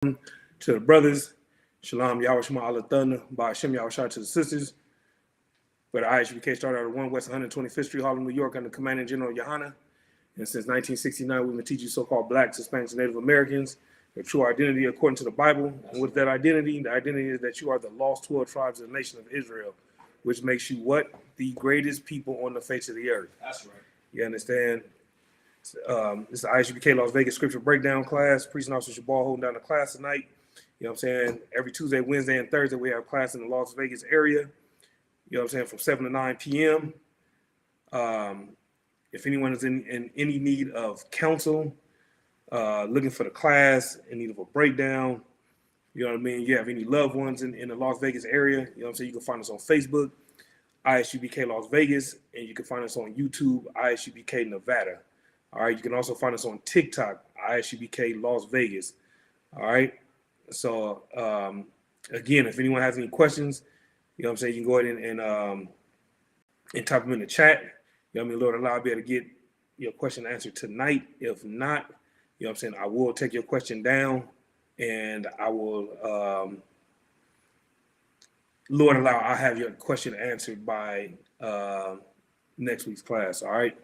To the brothers, Shalom, Yahweh Shema Allah Thunder, by Hashem Yahweh Shah to the sisters. But ISUPK started out at 1 West 125th Street, Harlem, New York, under Commanding General Yohana. And since 1969, we've been teaching so-called Blacks, Hispanics, and Native Americans their true identity according to the Bible. And with that identity, the identity is that you are the lost 12 tribes of the nation of Israel, which makes you what? The greatest people on the face of the earth. That's right. You understand? This is the ISUPK Las Vegas Scripture Breakdown class. Priest and Officer Shabal holding down the class tonight. You know what I'm saying? Every Tuesday, Wednesday, and Thursday, we have class in the Las Vegas area. You know what I'm saying? From 7 to 9 p.m. If anyone is in any need of counsel, looking for the class, in need of a breakdown, you know what I mean? You have any loved ones in the Las Vegas area, you know what I'm saying? You can find us on Facebook, ISUPK Las Vegas, and you can find us on YouTube, ISUPK Nevada. All right, you can also find us on TikTok, ISUPK Las Vegas. All right, so again, if anyone has any questions, you know what I'm saying, you can go ahead and type them in the chat. You know what I mean? Lord Allah, I'll be able to get your question answered tonight. If not, you know what I'm saying, I will take your question down and I will, Lord allow, I'll have your question answered by next week's class. All right.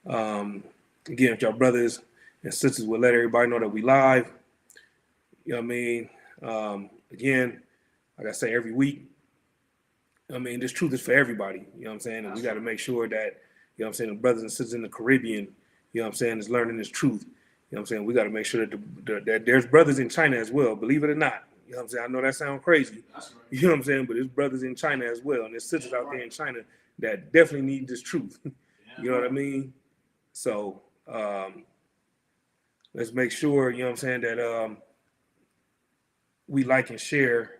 Again, if y'all brothers and sisters will let everybody know that we live, you know what I mean? Again, like I say every week, I mean, this truth is for everybody, you know what I'm saying? And we got to make sure that, you know what I'm saying, the brothers and sisters in the Caribbean, you know what I'm saying, is learning this truth. You know what I'm saying? We got to make sure that, that there's brothers in China as well, believe it or not. You know what I'm saying? I know that sounds crazy. That's right. You know what I'm saying? But there's brothers in China as well. And there's sisters out there in China that definitely need this truth. You know what I mean? So let's make sure, you know what I'm saying, that we like and share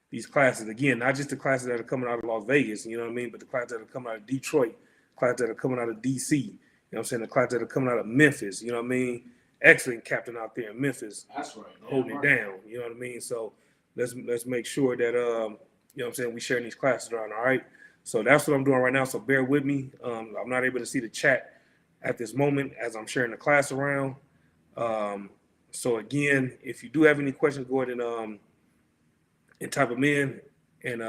these classes. Again, not just the classes that are coming out of Las Vegas, you know what I mean, but the classes that are coming out of Detroit, classes that are coming out of DC, you know what I'm saying, the classes that are coming out of Memphis, you know what I mean? Excellent captain out there in Memphis. That's right. Holding it down, you know what I mean? So let's make sure that, you know what I'm saying, we sharing these classes around, all right? So that's what I'm doing right now, so bear with me. I'm not able to see the chat at this moment as I'm sharing the class around. So again, if you do have any questions, go ahead and type them in, and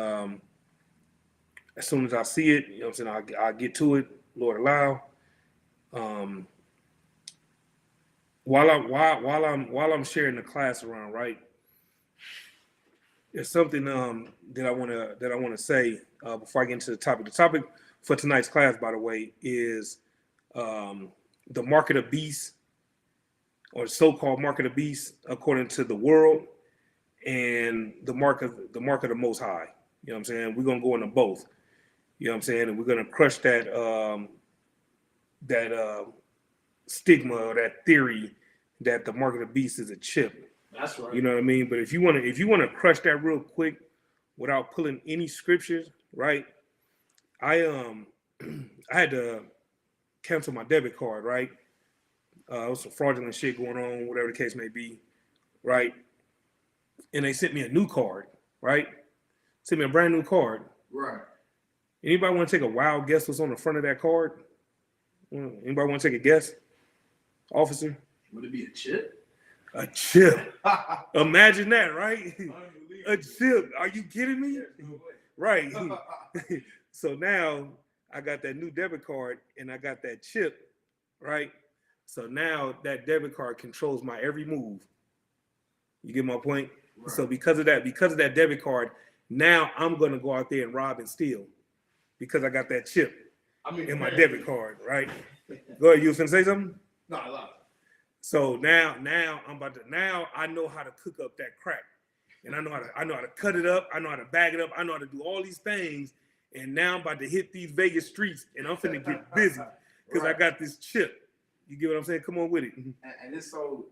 as soon as I see it, you know what I'm saying, I'll get to it, Lord allow. While I'm sharing the class around, right, there's something that I want to say before I get into the topic. The topic for tonight's class, by the way, is the mark of the beast, or the so-called mark of the beast, according to the world, and the mark of the Most High. You know what I'm saying? We're gonna go into both. You know what I'm saying? And we're gonna crush that stigma or that theory that the mark of the beast is a chip. That's right. You know what I mean? But if you wanna crush that real quick without pulling any scriptures, right? I had to cancel my debit card, right? It was some fraudulent shit going on, whatever the case may be, right? And they sent me a new card, right? Sent me a brand new card. Right. Anybody want to take a wild guess what's on the front of that card? Anybody want to take a guess? Officer? Would it be a chip? A chip. Imagine that, right? A chip. Are you kidding me? No Right. So now I got that new debit card and I got that chip, right? So now that debit card controls my every move. You get my point? Right. So because of that debit card, now I'm going to go out there and rob and steal because I got that chip in my debit card, right? Go ahead, you was gonna say something? No, I love it. So now I know how to cook up that crack. And I know how to cut it up, I know how to bag it up, I know how to do all these things. And now I'm about to hit these Vegas streets and I'm finna get busy because I got this chip. You get what I'm saying? Come on with it. And it's so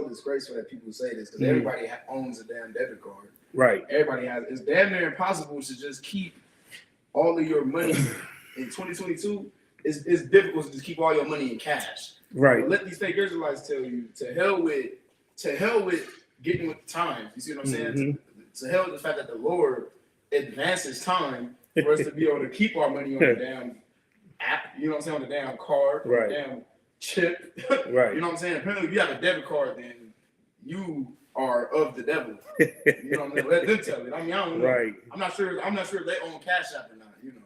disgraceful that people say this because everybody owns a damn debit card. Right. Everybody has. It's damn near impossible to just keep all of your money in 2022. It's difficult to just keep all your money in cash. Right. But let these fake Israelites tell you to hell with getting with the times. You see what I'm saying? Mm-hmm. To hell with the fact that the Lord advances time for us to be able to keep our money on the damn app, you know what I'm saying, on the damn card, right, on the damn chip. Right. You know what I'm saying? Apparently if you have a debit card, then you are of the devil. You know what I'm saying? Let them tell it. I mean, I don't know. Right. I'm not sure if they own Cash App or not. You know.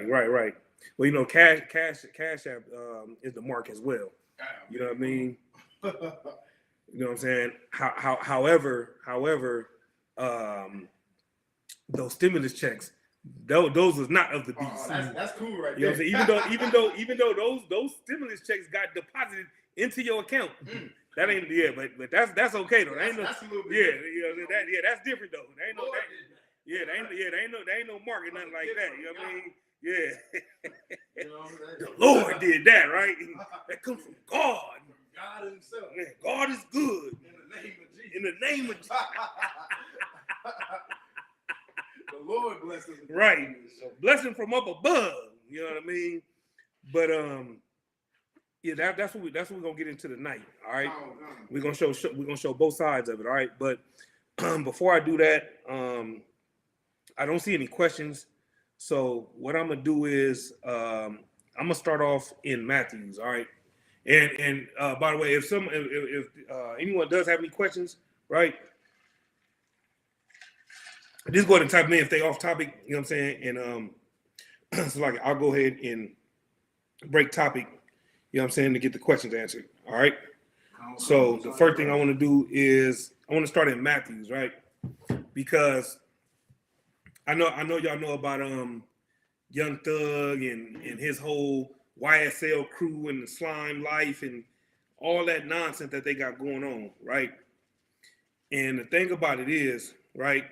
Right. Well, you know, Cash App is the mark as well. You know what I mean? You know what I'm saying? However, those stimulus checks, those was not of the beast. That's cool, right? You know what I'm saying? Even though those stimulus checks got deposited into your account, that ain't but that's okay though. That's a little bit different. That's different though. There ain't no market, nothing like that. You know what I mean? Yeah. You know what I'm saying? The Lord did that, right? That comes from God. God himself. Man, God is good. In the name of Jesus. The Lord bless us. Right. Blessing from up above. You know what I mean? But yeah, that's what we're gonna get into tonight. All right. We're gonna show both sides of it. All right. But before I do that, I don't see any questions. So what I'm gonna do is I'm gonna start off in Matthew's. All right. And by the way, if anyone does have any questions, right, just go ahead and type them in if they off topic. You know what I'm saying? And so like I'll go ahead and break topic. You know what I'm saying, to get the questions answered. All right. So the first thing I want to do is I want to start in Matthew's, right? Because I know y'all know about Young Thug and his whole YSL crew and the slime life and all that nonsense that they got going on, right? And the thing about it is, right,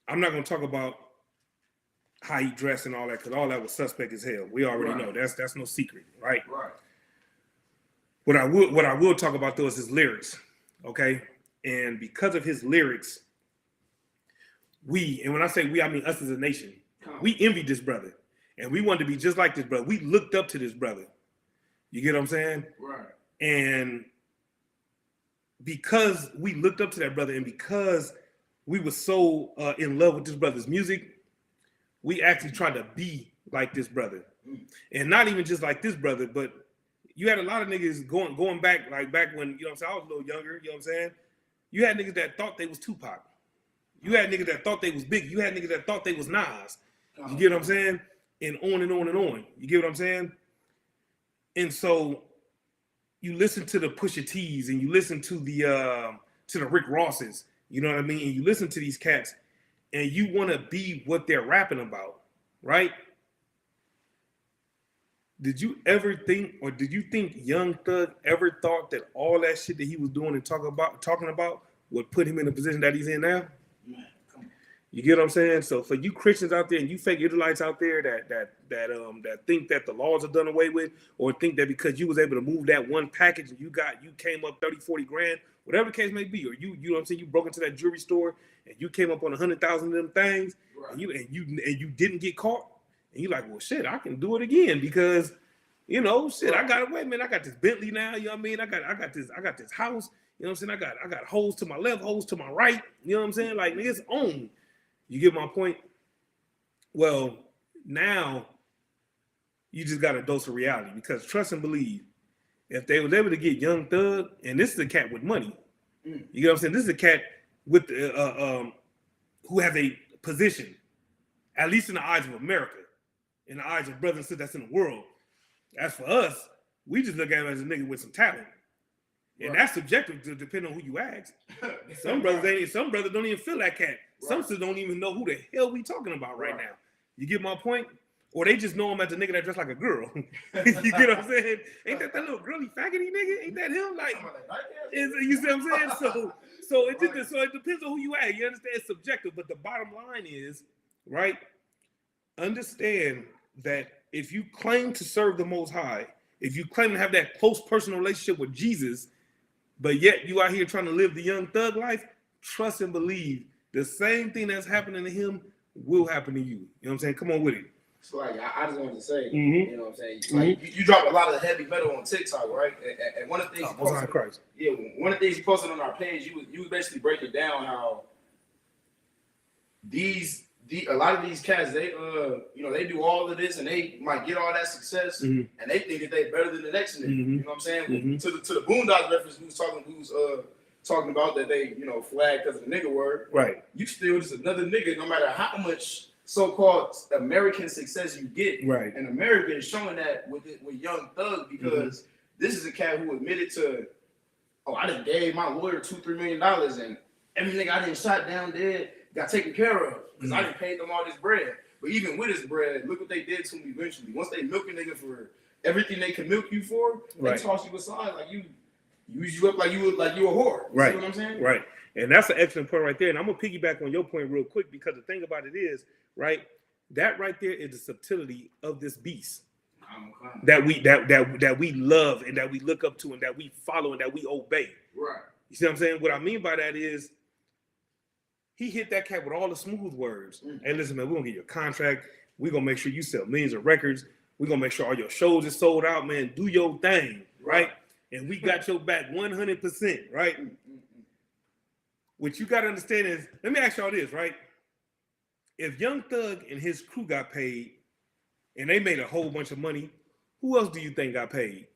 I'm not going to talk about how he dressed and all that, because all that was suspect as hell. We already know that's no secret, right? Right. What I will talk about though is his lyrics, okay? And because of his lyrics, and when I say we, I mean us as a nation, we envied this brother. And we wanted to be just like this brother. We looked up to this brother. You get what I'm saying? Right. And because we looked up to that brother and because we were so in love with this brother's music, we actually tried to be like this brother. And not even just like this brother, but you had a lot of niggas going back, like back when, you know what I'm saying, I was a little younger, you know what I'm saying? You had niggas that thought they was Tupac. You had niggas that thought they was Big. You had niggas that thought they was Nas. You get what I'm saying? And on and on and on. You get what I'm saying? And so you listen to the Pusha T's and you listen to the Rick Rosses, you know what I mean? And you listen to these cats and you want to be what they're rapping about, right? Did you ever think, or did you think Young Thug ever thought that all that shit that he was doing and talking about would put him in the position that he's in now? You get what I'm saying? So for you Christians out there and you fake Israelites out there that think that the laws are done away with, or think that because you was able to move that one package and you came up 30, 40 grand, whatever the case may be, or you know what I'm saying, you broke into that jewelry store and you came up on 100,000 of them things, right, and you didn't get caught, and you like, well shit, I can do it again because, you know, shit, right, I got away, man. I got this Bentley now, you know what I mean? I got this house, you know what I'm saying? I got holes to my left, holes to my right, you know what I'm saying? Like, it's on. You get my point? Well, now you just got a dose of reality, because trust and believe, if they was able to get Young Thug, and this is a cat with money, you get what I'm saying? This is a cat with who has a position, at least in the eyes of America, in the eyes of brothers and sisters that's in the world. As for us, we just look at him as a nigga with some talent. And right, that's subjective to depend on who you ask. Some brothers don't even feel that cat. Right. Some sisters don't even know who the hell we talking about right now. You get my point? Or they just know him as a nigga that dressed like a girl. You get what I'm saying? Ain't that little girly faggoty nigga? Ain't that him? Like, you see what I'm saying? So it depends on who you ask. You understand? It's subjective, but the bottom line is, right? Understand that if you claim to serve the Most High, if you claim to have that close personal relationship with Jesus, but yet you out here trying to live the Young Thug life, trust and believe the same thing that's happening to him will happen to you. You know what I'm saying? Come on with it. So like, I just wanted to say, you know what I'm saying? Like, you drop a lot of heavy metal on TikTok, right? And one of the things one of the things you posted on our page, you was basically breaking down how these a lot of these cats, they they do all of this and they might get all that success, and they think that they better than the next nigga. You know what I'm saying? To the Boondocks reference, who's talking about that they flagged because of the nigga word. Right. You still just another nigga, no matter how much so-called American success you get. Right. And America is showing that with Young Thug, because this is a cat who admitted to, I done gave my lawyer $2-3 million, and every nigga I didn't shot down dead got taken care of because I didn't pay them all this bread. But even with his bread, look what they did to me eventually. Once they milk a nigga for everything they can milk you for, they toss you aside like you use you up like you a whore. Right. See what I'm saying? Right. And that's an excellent point right there. And I'm gonna piggyback on your point real quick, because the thing about it is, right, that right there is the subtlety of this beast that we love and that we look up to and that we follow and that we obey. Right. You see what I'm saying? What I mean by that is, he hit that cat with all the smooth words. Hey, listen, man, we're gonna get you a contract. We're gonna make sure you sell millions of records. We're gonna make sure all your shows are sold out, man. Do your thing, right? And we got your back 100%, right? What you gotta understand is, let me ask y'all this, right? If Young Thug and his crew got paid and they made a whole bunch of money, who else do you think got paid?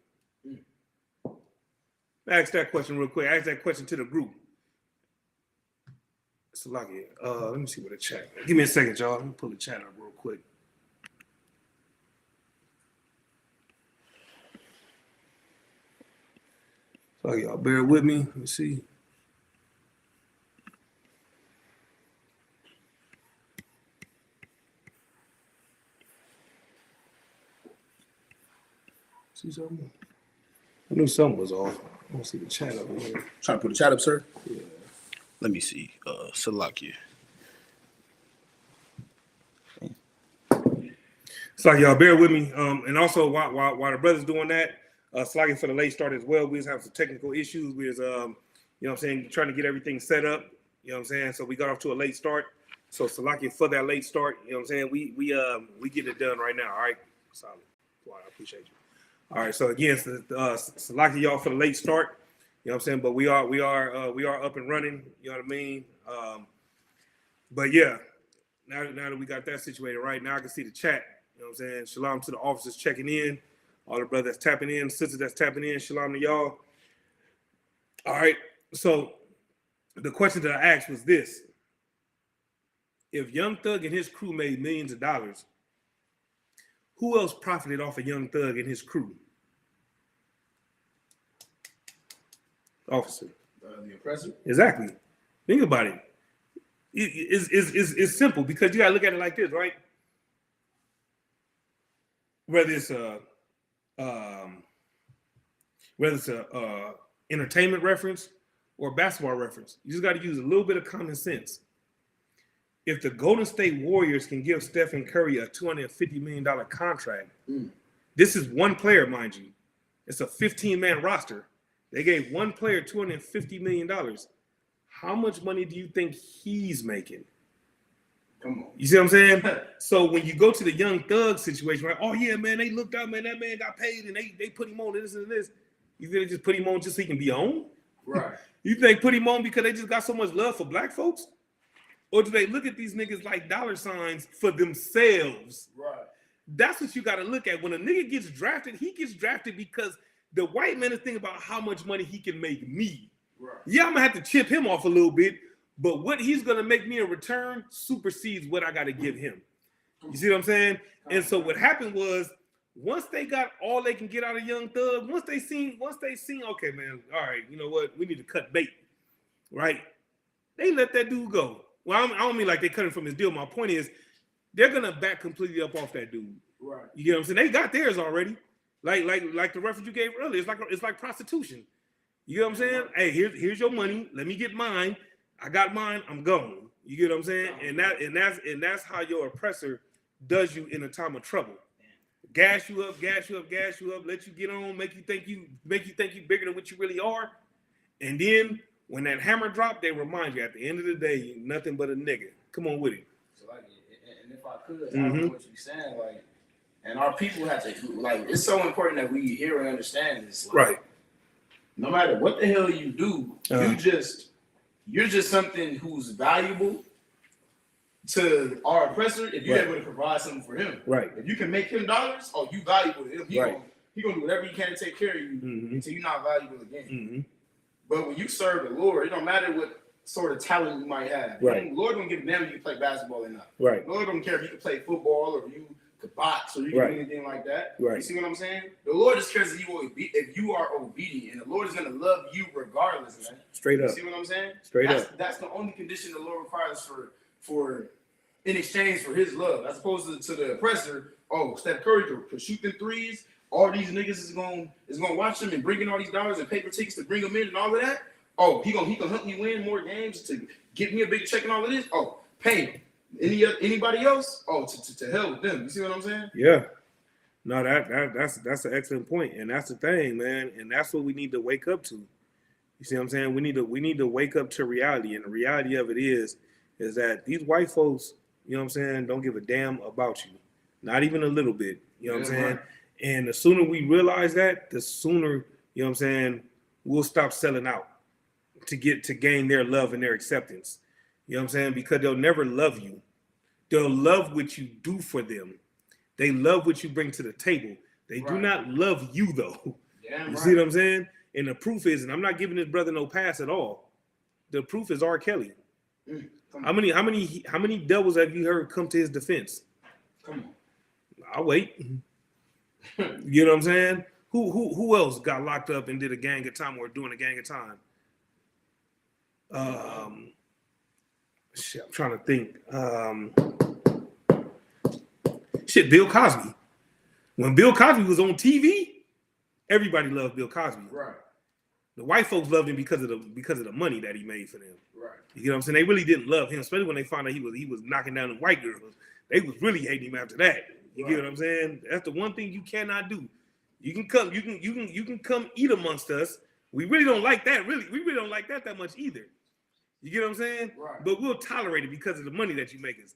Ask that question real quick. Ask that question to the group. Salaki, let me see what the chat. Give me a second, y'all. Let me pull the chat up real quick. So y'all bear with me. Let me see. See something? I knew something was off. I don't see the chat up here. Trying to put the chat up, sir? Yeah. Let me see. Salakia. So y'all bear with me. And also while the brother's doing that, Salakia for the late start as well. We just have some technical issues. We was trying to get everything set up. You know what I'm saying? So we got off to a late start. So Salakia for that late start. You know what I'm saying? We get it done right now. All right. Solid. Wow, I appreciate you. All right. So again, Salakia y'all for the late start. You know what I'm saying? But we are up and running. You know what I mean? But yeah, now that we got that situated right now, I can see the chat. You know what I'm saying? Shalom to the officers checking in, all the brothers that's tapping in, sisters that's tapping in. Shalom to y'all. All right. So the question that I asked was this: if Young Thug and his crew made millions of dollars, who else profited off of Young Thug and his crew? Officer. The oppressor? Exactly. Think about it. It's simple, because you gotta look at it like this, right? Whether it's a entertainment reference or a basketball reference, you just got to use a little bit of common sense. If the Golden State Warriors can give Stephen Curry a $250 million contract, this is one player, mind you. It's a 15-man roster. They gave one player $250 million. How much money do you think he's making? Come on. You see what I'm saying? So when you go to the Young Thug situation, right? Oh yeah, man, they looked out, man. That man got paid, and they put him on this and this. You think they just put him on just so he can be on? Right. You think put him on because they just got so much love for black folks? Or do they look at these niggas like dollar signs for themselves? Right. That's what you got to look at. When a nigga gets drafted, he gets drafted because the white man is thinking about how much money he can make me. Right. Yeah, I'm gonna have to chip him off a little bit, but what he's gonna make me in return supersedes what I gotta give him. You see what I'm saying? And so what happened was, once they got all they can get out of Young Thug, once they seen, okay, man, all right, you know what? We need to cut bait, right? They let that dude go. Well, I don't mean like they cut him from his deal. My point is, they're gonna back completely up off that dude. Right. You get what I'm saying? They got theirs already. Like the reference you gave earlier. It's like prostitution. You get what I'm saying? Hey, here's your money. Let me get mine. I got mine. I'm gone. You get what I'm saying? And that's how your oppressor does you in a time of trouble. Gas you up, let you get on, make you think you bigger than what you really are. And then when that hammer drop, they remind you at the end of the day, you're nothing but a nigga. Come on with it. So like, and if I could, I know what you're saying, like, and our people have to, like, it's so important that we hear and understand this. Like, Right. No matter what the hell you do, you're just something who's valuable to our oppressor if you're able to provide something for him. Right. If you can make him dollars, oh, you valuable to him. He gonna do whatever he can to take care of you until you're not valuable again. But when you serve the Lord, it don't matter what sort of talent you might have. Right. The Lord don't give a damn if you can play basketball or not. Right. The Lord don't care if you can play football or if you could box or you can do anything like that. Right. You see what I'm saying? The Lord just cares if you are obedient, and the Lord is gonna love you regardless, man. Straight up. You see what I'm saying? Straight up. That's the only condition the Lord requires for in exchange for His love, as opposed to the oppressor. Oh, Steph Curry could shoot them threes. All these niggas is gonna watch them and bring in all these dollars and paper tickets to bring them in and all of that. Oh, he gonna help me win more games to get me a big check and all of this. Oh, pay anybody else? Oh, to hell with them. You see what I'm saying? Yeah. No, that's an excellent point, and that's the thing, man, and that's what we need to wake up to. You see what I'm saying? We need to wake up to reality, and the reality of it is that these white folks, you know what I'm saying, don't give a damn about you, not even a little bit. You know what I'm saying? Right. And the sooner we realize that, the sooner, you know what I'm saying, we'll stop selling out to gain their love and their acceptance. You know what I'm saying? Because they'll never love you. They'll love what you do for them. They love what you bring to the table. They do not love you, though. You see what I'm saying? And the proof is, and I'm not giving this brother no pass at all. The proof is R. Kelly. How many devils have you heard come to his defense? Come on. I'll wait. You know what I'm saying? Who else got locked up and did a gang of time or doing a gang of time? I'm trying to think. Bill Cosby. When Bill Cosby was on TV, everybody loved Bill Cosby. Right. The white folks loved him because of the money that he made for them. Right. You know what I'm saying? They really didn't love him, especially when they found out he was knocking down the white girls. They was really hating him after that. You get what I'm saying? That's the one thing you cannot do. You can come eat amongst us. We really don't like that. We really don't like that much either. You get what I'm saying? Right. But we'll tolerate it because of the money that you make us.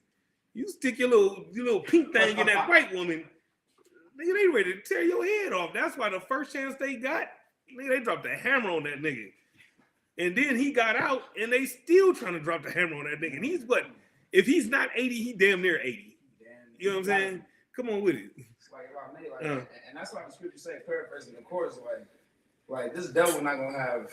You stick your little pink thing in that white woman, they ready to tear your head off. That's why the first chance they got, they dropped the hammer on that nigga. And then he got out, and they still trying to drop the hammer on that nigga. And he's what? If he's not 80, he damn near 80. You know what I'm saying? Come on with it. It's like about me, and that's why the scripture say, paraphrasing the chorus, like this devil not gonna have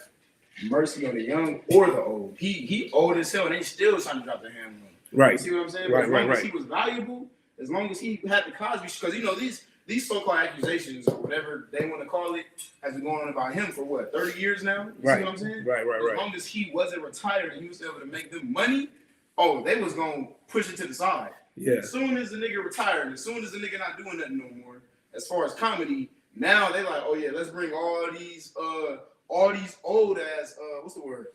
mercy on the young or the old. He old as hell, and they still trying to drop the hammer on him. Right. You see what I'm saying? Right, as long as he was valuable, as long as he had the Cosby, because you know these so-called accusations or whatever they want to call it has been going on about him for what, 30 years now? You see what I'm saying? Right. As long as he wasn't retired and he was able to make them money, they was gonna push it to the side. Yeah. As soon as the nigga retired, as soon as the nigga not doing nothing no more, as far as comedy, now they like, oh yeah, let's bring all these old ass what's the word?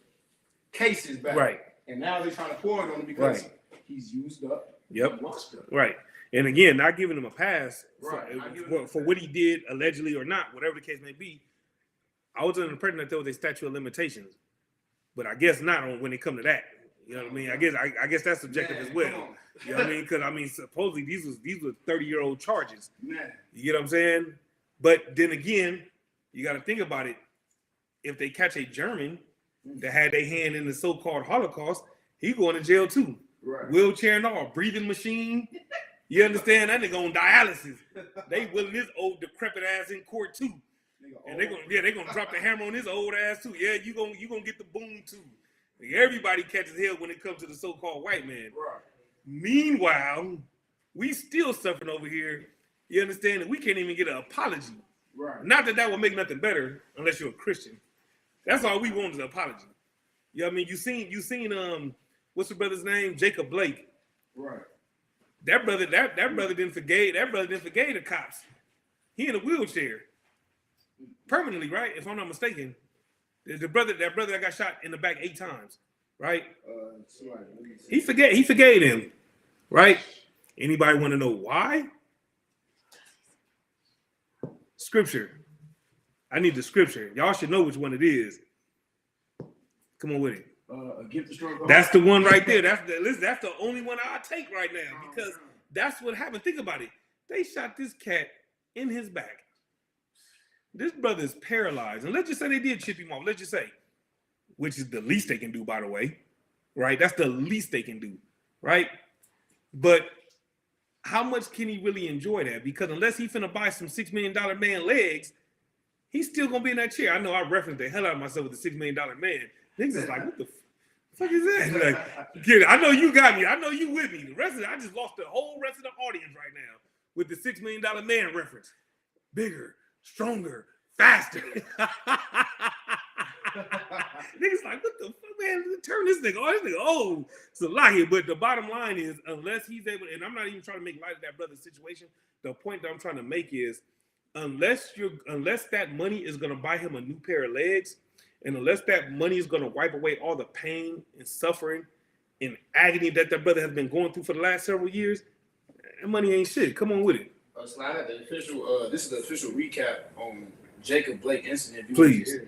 Cases back. Right. And now they're trying to pour it on him because he's used up. Yep. Washed up. Right. And again, not giving him a pass for what he did allegedly or not, whatever the case may be. I was under the impression that there was a statute of limitations, but I guess not on when it come to that. You know what I mean? I guess that's subjective as well. You know what I mean? Because supposedly these were 30-year-old charges. Man. You get what I'm saying? But then again, you got to think about it. If they catch a German that had their hand in the so-called Holocaust, he going to jail too. Right. Wheelchair and all, breathing machine. You understand? That nigga on dialysis. They willing his old decrepit ass in court too. And they gonna drop the hammer on his old ass too. Yeah, you gonna get the boom too. Everybody catches hell when it comes to the so-called white man. Right. Meanwhile, we still suffering over here. You understand? And we can't even get an apology. Right. Not that would make nothing better unless you're a Christian. That's all we want is an apology. You know what I mean? You seen what's the brother's name? Jacob Blake. Right. That brother didn't forgave the cops. He in a wheelchair. Permanently, right? If I'm not mistaken. That brother that got shot in the back 8 times, right? He forgave him, right? Anybody want to know why? Scripture. I need the scripture. Y'all should know which one it is. Come on with it. That's the one right there. That's the only one I take right now because that's what happened. Think about it. They shot this cat in his back. This brother is paralyzed. And let's just say they did chip him off. Let's just say, which is the least they can do, by the way. Right? That's the least they can do. Right? But how much can he really enjoy that? Because unless he finna buy some $6 million man legs, he's still gonna be in that chair. I know I referenced the hell out of myself with the $6 million man. Niggas is like, what the fuck is that? Like, get it. I know you got me. I know you with me. The rest of it, I just lost the whole rest of the audience right now with the $6 million man reference. Bigger, stronger, faster. Niggas like, what the fuck, man? Turn this nigga. Oh, this nigga, oh. So like it. But the bottom line is, unless he's able, and I'm not even trying to make light of that brother's situation. The point that I'm trying to make is, unless that money is gonna buy him a new pair of legs, and unless that money is gonna wipe away all the pain and suffering and agony that brother has been going through for the last several years, that money ain't shit. Come on with it. So I had the official. This is the official recap on Jacob Blake incident. Please.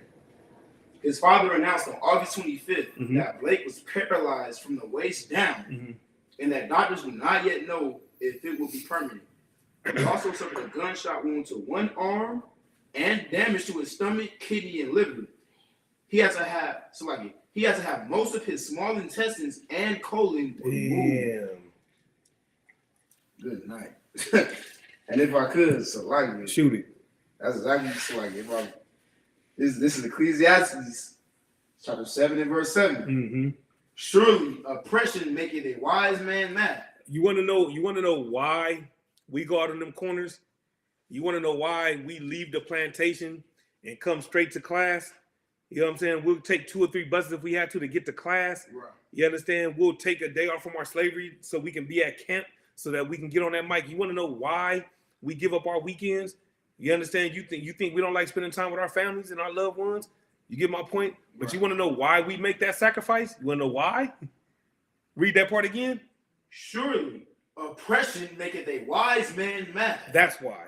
His father announced on August 25th that Blake was paralyzed from the waist down, and that doctors do not yet know if it will be permanent. He also suffered a gunshot wound to one arm and damage to his stomach, kidney, and liver. He has to have most of his small intestines and colon removed. Good night. And if I could, shoot it. That's exactly if I. This is Ecclesiastes, chapter 7 and verse 7. Surely oppression maketh a wise man mad. You want to know why we go out in them corners? You want to know why we leave the plantation and come straight to class? You know what I'm saying? We'll take 2 or 3 buses if we had to get to class. Right. You understand? We'll take a day off from our slavery so we can be at camp so that we can get on that mic. You want to know why we give up our weekends? You understand? You think we don't like spending time with our families and our loved ones? You get my point? But right. You want to know why we make that sacrifice? You want to know why? Read that part again. Surely oppression maketh a wise man mad. That's why.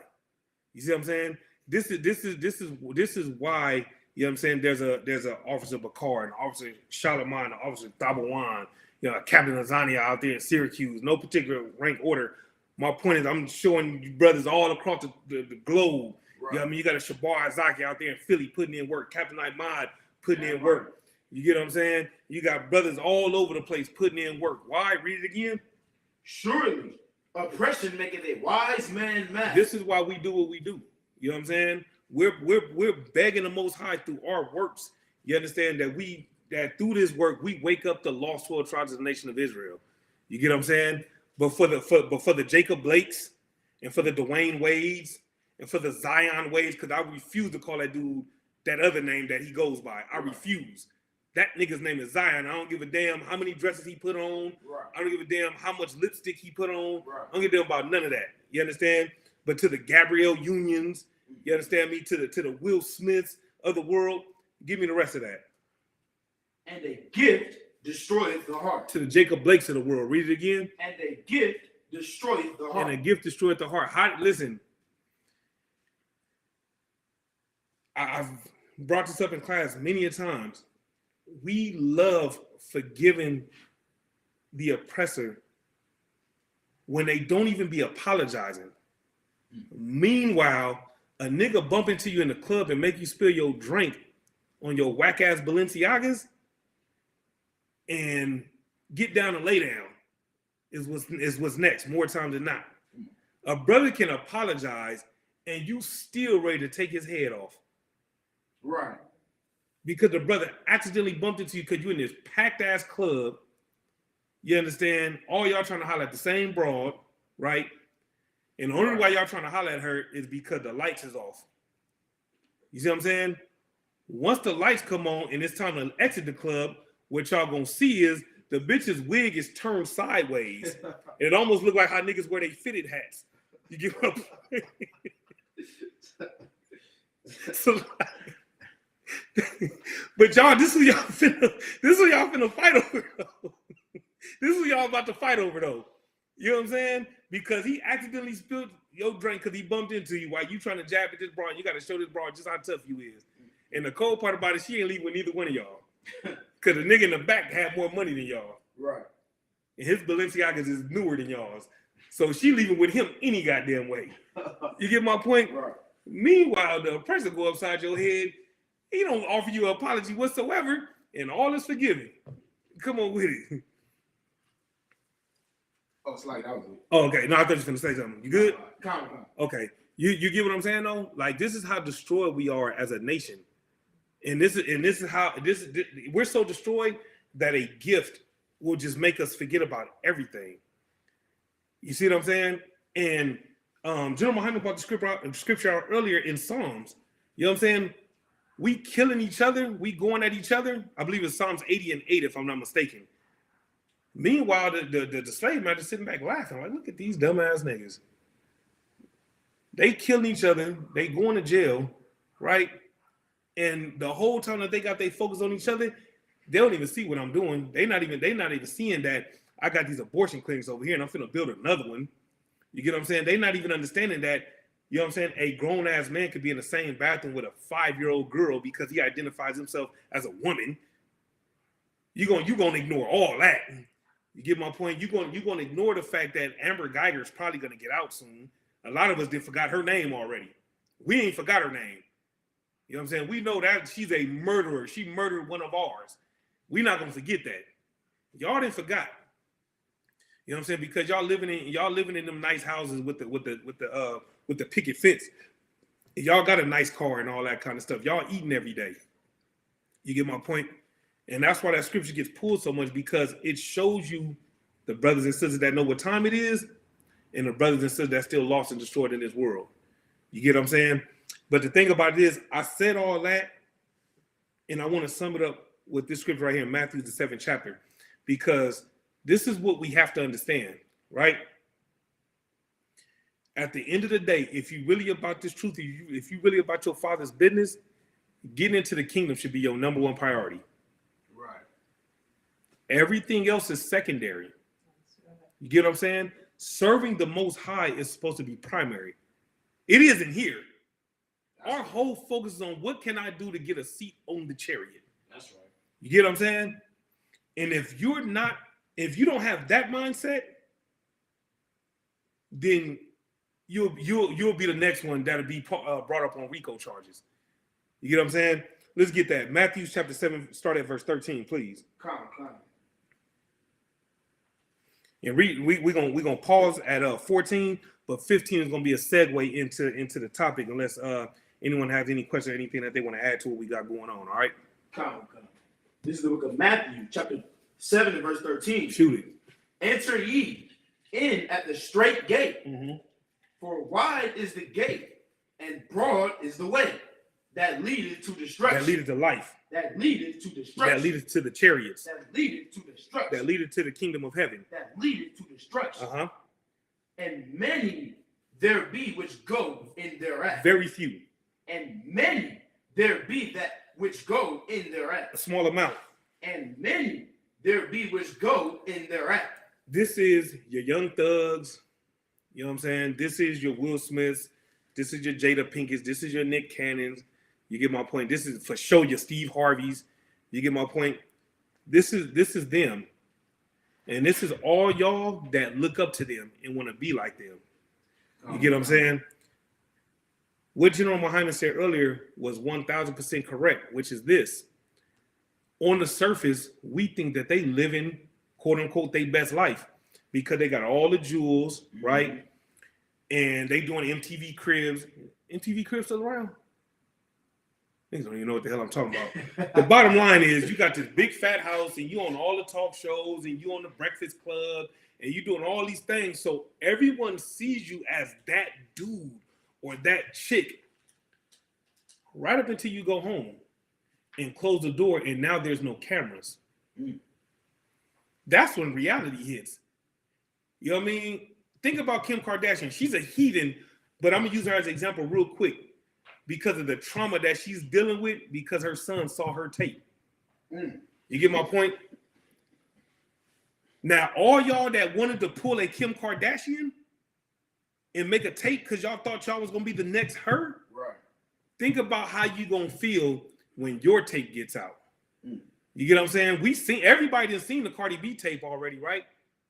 You see what I'm saying? This is why. You know what I'm saying? There's a Officer Bakar, an Officer Shalaman, an Officer Tabawan, Captain Lasagna out there in Syracuse. No particular rank order. My point is, I'm showing you brothers all across the globe. Right. You know what I mean? You got a Shabar Azaki out there in Philly putting in work. Captain Ahmad putting in work. You get what I'm saying? You got brothers all over the place putting in work. Why? Read it again. Surely oppression maketh a wise man mad. This is why we do what we do. You know what I'm saying? We're begging the Most High through our works. You understand that through this work we wake up the lost 12 tribes of the nation of Israel. You get what I'm saying? But for the Jacob Blakes and for the Dwayne Wades and for the Zion Wades, because I refuse to call that dude that other name that he goes by. I refuse. That nigga's name is Zion. I don't give a damn how many dresses he put on. Right. I don't give a damn how much lipstick he put on. Right. I don't give a damn about none of that. You understand? But to the Gabrielle Unions, you understand me? To the Will Smiths of the world, give me the rest of that. And a gift destroyeth the heart. To the Jacob Blakes of the world, read it again. And a gift destroyeth the heart. And a gift destroyeth the heart. Listen, I've brought this up in class many a times. We love forgiving the oppressor when they don't even be apologizing. Meanwhile, a nigga bump into you in the club and make you spill your drink on your whack ass Balenciagas and get down and lay down is what's next more times than not. A brother can apologize and you still ready to take his head off. Right. Because the brother accidentally bumped into you because you're in this packed ass club. You understand? All y'all trying to holler at the same broad, right? And the only why y'all trying to holler at her is because the lights is off. You see what I'm saying? Once the lights come on and it's time to exit the club, what y'all gonna see is the bitch's wig is turned sideways. It almost look like how niggas wear they fitted hats. You get what I'm saying? So, but y'all, this is y'all finna fight over though. This is what y'all about to fight over though. You know what I'm saying? Because he accidentally spilled your drink because he bumped into you while you trying to jab at this broad. You got to show this broad just how tough you is. And the cold part about it, she ain't leaving with neither one of y'all. Because the nigga in the back had more money than y'all. Right. And his Balenciagas is newer than y'all's. So she leaving with him any goddamn way. You get my point? Right. Meanwhile, the oppressor go upside your head. He don't offer you an apology whatsoever. And all is forgiven. Come on with it. Oh, it's like that was it. Oh, okay. No, I thought you were gonna say something. You good? Come. Okay. You get what I'm saying though? Like this is how destroyed we are as a nation. And this is how we're so destroyed that a gift will just make us forget about everything. You see what I'm saying? And General Muhammad brought the scripture out earlier in Psalms. You know what I'm saying? We killing each other, we going at each other. I believe it's Psalms 80 and 8, if I'm not mistaken. Meanwhile, the slave man is sitting back laughing, like, look at these dumbass niggas. They killing each other, they going to jail, right? And the whole time that they got their focus on each other, they don't even see what I'm doing. They not even seeing that I got these abortion clinics over here and I'm finna build another one. You get what I'm saying? They not even understanding that, you know what I'm saying, a grown-ass man could be in the same bathroom with a 5-year-old girl because he identifies himself as a woman. You gonna ignore all that. You get my point? You're gonna ignore the fact that Amber Geiger is probably gonna get out soon. A lot of us did forgot her name already. We ain't forgot her name. You know what I'm saying? We know that she's a murderer. She murdered one of ours. We're not gonna forget that. Y'all didn't forgot. You know what I'm saying? Because y'all living in them nice houses with the picket fence. Y'all got a nice car and all that kind of stuff. Y'all eating every day. You get my point? And that's why that scripture gets pulled so much, because it shows you the brothers and sisters that know what time it is and the brothers and sisters that still lost and destroyed in this world. You get what I'm saying? But the thing about it is, I said all that, and I want to sum it up with this scripture right here in Matthew, the 7th chapter, because this is what we have to understand, right? At the end of the day, if you really about this truth, if you really about your Father's business, getting into the kingdom should be your number one priority. Right. Everything else is secondary. You get what I'm saying? Serving the Most High is supposed to be primary. It isn't here. Our whole focus is on what can I do to get a seat on the chariot. That's right. You get what I'm saying? And if you don't have that mindset, then you'll be the next one that'll be brought up on RICO charges. You get what I'm saying? Let's get that. Matthew chapter 7, start at verse 13, please. Come. And we're gonna pause at 14, but 15 is gonna be a segue into the topic, unless anyone has any question or anything that they want to add to what we got going on. All right. Come. This is the book of Matthew, chapter 7 and verse 13. Shoot it. Enter ye in at the straight gate, for wide is the gate, and broad is the way that leadeth to destruction. That leadeth to life. That leadeth to destruction. That leadeth to the chariots. That leadeth to destruction. That leadeth to the kingdom of heaven. That leadeth to destruction. Uh-huh. And many there be which go in thereat. Very few. And many there be that which go in thereat. A small amount. And many there be which go in thereat. This is your Young Thugs. You know what I'm saying? This is your Will Smiths. This is your Jada Pinkett's. This is your Nick Cannons. You get my point. This is for sure your Steve Harveys. You get my point. This is them. And this is all y'all that look up to them and want to be like them. You get what I'm saying? What General Muhammad said earlier was 1,000% correct, which is this. On the surface, we think that they live in, quote unquote, their best life because they got all the jewels, right? And they doing MTV Cribs. MTV Cribs still around? Niggas don't even know what the hell I'm talking about. The bottom line is you got this big fat house and you on all the talk shows and you on the Breakfast Club and you doing all these things. So everyone sees you as that dude or that chick right up until you go home and close the door and now there's no cameras. That's when reality hits. You know what I mean? Think about Kim Kardashian. She's a heathen, but I'm going to use her as an example real quick because of the trauma that she's dealing with because her son saw her tape. You get my point? Now, all y'all that wanted to pull a Kim Kardashian and make a tape because y'all thought y'all was going to be the next her, right? Think about how you going to feel when your tape gets out. You get what I'm saying? Everybody done seen the Cardi B tape already, right?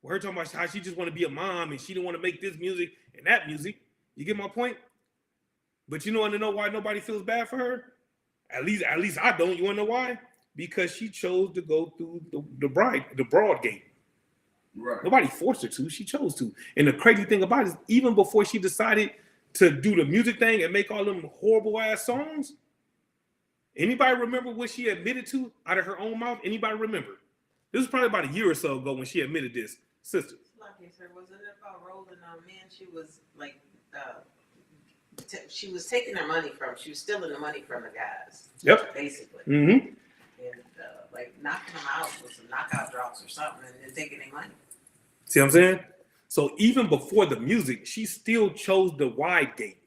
We're talking about how she just want to be a mom and she didn't want to make this music and that music. You get my point? But you want to know why nobody feels bad for her? At least I don't. You want to know why? Because she chose to go through the broad gate. Right. Nobody forced her to. She chose to. And the crazy thing about it is, even before she decided to do the music thing and make all them horrible ass songs, anybody remember what she admitted to out of her own mouth? Anybody remember? This was probably about a year or so ago when she admitted this. Sister. Like I said, wasn't it about rolling on men? She was like, she was taking their money from. She was stealing the money from the guys. Yep. Basically. Mm-hmm. And like knocking them out with some knockout drops or something, and then taking their money. See what I'm saying? So even before the music, she still chose the wide gate.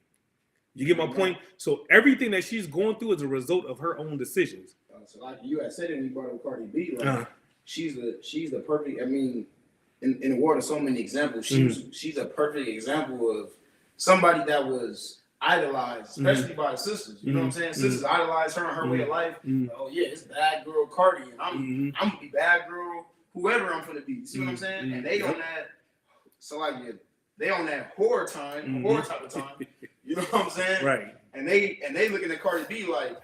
You get my point? So everything that she's going through is a result of her own decisions. So like you had said it when you brought up Cardi B, like she's the perfect. I mean, in the world of so many examples, she's a perfect example of somebody that was idolized, especially by the sisters. You know what I'm saying? Sisters idolized her and her way of life. Like, oh yeah, it's bad girl Cardi, and I'm gonna be bad girl whoever I'm gonna be. See what I'm saying? And they on that. So like they on that horror type of time. You know what I'm saying? Right. And they looking at Cardi B like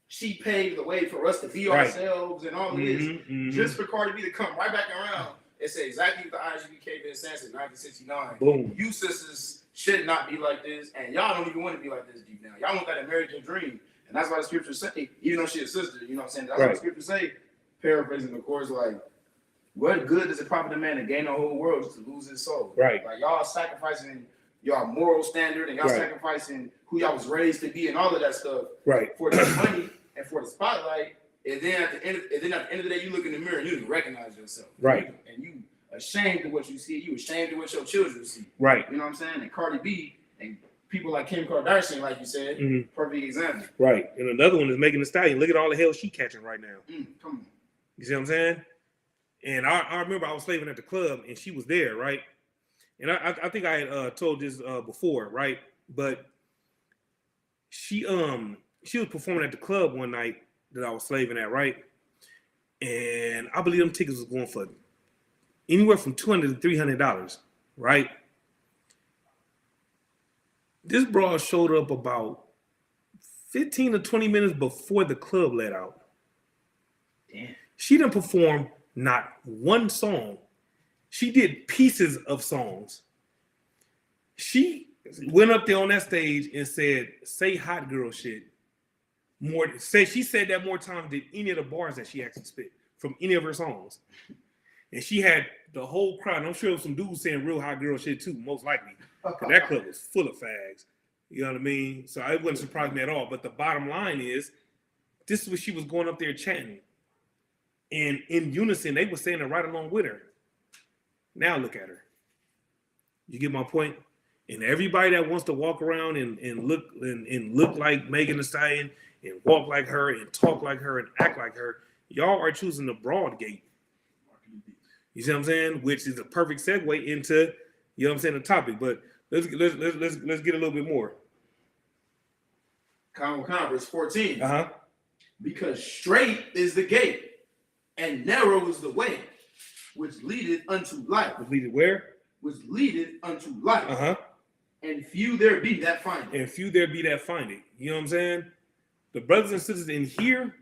she paved the way for us to be ourselves and all of this, just for Cardi B to come right back around and say exactly what the ISUPK been saying since 1969. Boom. You sisters should not be like this, and y'all don't even want to be like this deep down. Y'all want that American dream, and that's why the scriptures say, even though she's a sister, you know what I'm saying? That's why the scriptures say, paraphrasing of course, like, what good does it profit a man to gain the whole world just to lose his soul? Right. Like y'all sacrificing y'all moral standard and y'all sacrificing who y'all was raised to be and all of that stuff. Right. For the money and for the spotlight, and then at the end of the day, you look in the mirror and you recognize yourself. Right. And you ashamed of what you see. You ashamed of what your children see. Right. You know what I'm saying? And Cardi B and people like Kim Kardashian, like you said, perfect example. Right. And another one is Megan Thee Stallion. Look at all the hell she catching right now. Come on. You see what I'm saying? And I remember I was slaving at the club and she was there, right? And I think I had told this before, right? But she was performing at the club one night that I was slaving at, right? And I believe them tickets was going for anywhere from $200 to $300, right? This broad showed up about 15 to 20 minutes before the club let out. Damn. She didn't perform not one song. She did pieces of songs. She went up there on that stage and said, "Say hot girl shit." She said that more times than any of the bars that she actually spit from any of her songs. And she had the whole crowd. And I'm sure there was some dudes saying real hot girl shit too, most likely. Because that club was full of fags. You know what I mean? So it wouldn't surprise me at all. But the bottom line is, this is what she was going up there chanting. And in unison, they were saying it right along with her. Now look at her. You get my point? And everybody that wants to walk around and look like Megan Thee Stallion and walk like her and talk like her and act like her, y'all are choosing the broad gate. You see what I'm saying? Which is a perfect segue into, you know what I'm saying, the topic. But let's get a little bit more. Verse 14. Uh-huh. Because straight is the gate, and narrow is the way, which leadeth unto life. Which leadeth where? Which leadeth unto life. Uh-huh. And few there be that find it. And few there be that find it. You know what I'm saying? The brothers and sisters in here,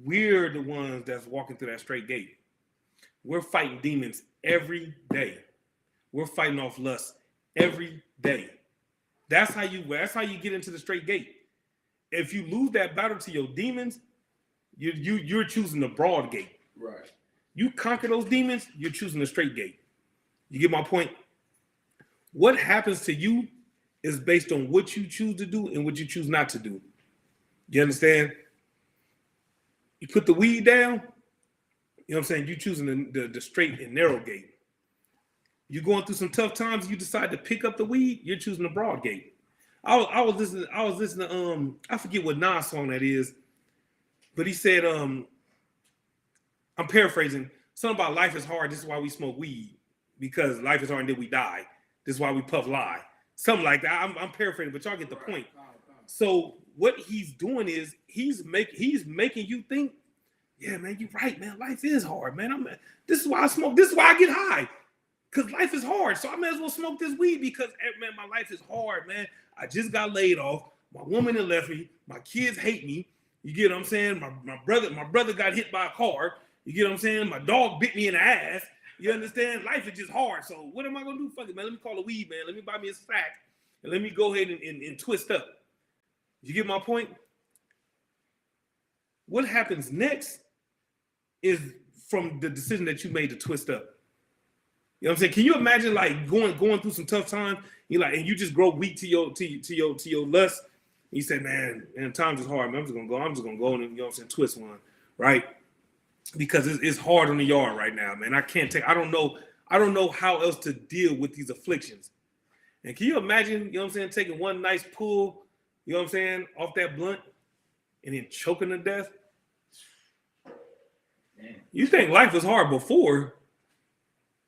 we're the ones that's walking through that straight gate. We're fighting demons every day. We're fighting off lust every day. That's how you get into the straight gate. If you lose that battle to your demons, you're choosing the broad gate. Right. You conquer those demons, you're choosing the straight gate. You get my point? What happens to you is based on what you choose to do and what you choose not to do. You understand? You put the weed down, you know what I'm saying? You're choosing the straight and narrow gate. You're going through some tough times, you decide to pick up the weed, you're choosing the broad gate. I was listening to I forget what Nas song that is, but he said, I'm paraphrasing, something about life is hard, this is why we smoke weed. Because life is hard and then we die. This is why we puff lie. Something like that. I'm paraphrasing, but y'all get the point. So what he's doing is he's making you think, yeah, man, you're right, man. Life is hard, man. This is why I smoke. This is why I get high. Because life is hard. So I may as well smoke this weed because, man, my life is hard, man. I just got laid off. My woman had left me. My kids hate me. You get what I'm saying? My brother got hit by a car. You get what I'm saying? My dog bit me in the ass. You understand? Life is just hard. So what am I gonna do? Fuck it, man. Let me call a weed man. Let me buy me a sack and let me go ahead and twist up. You get my point? What happens next is from the decision that you made to twist up. You know what I'm saying? Can you imagine like going through some tough times? You like, and you just grow weak to your lust. And you say, man, times is hard. Man, I'm just gonna go and, you know what I'm saying, twist one, right? Because it's hard on the yard right now, man. I don't know how else to deal with these afflictions. And can you imagine, you know what I'm saying, taking one nice pull, you know what I'm saying, off that blunt and then choking to death? Man. You think life was hard before?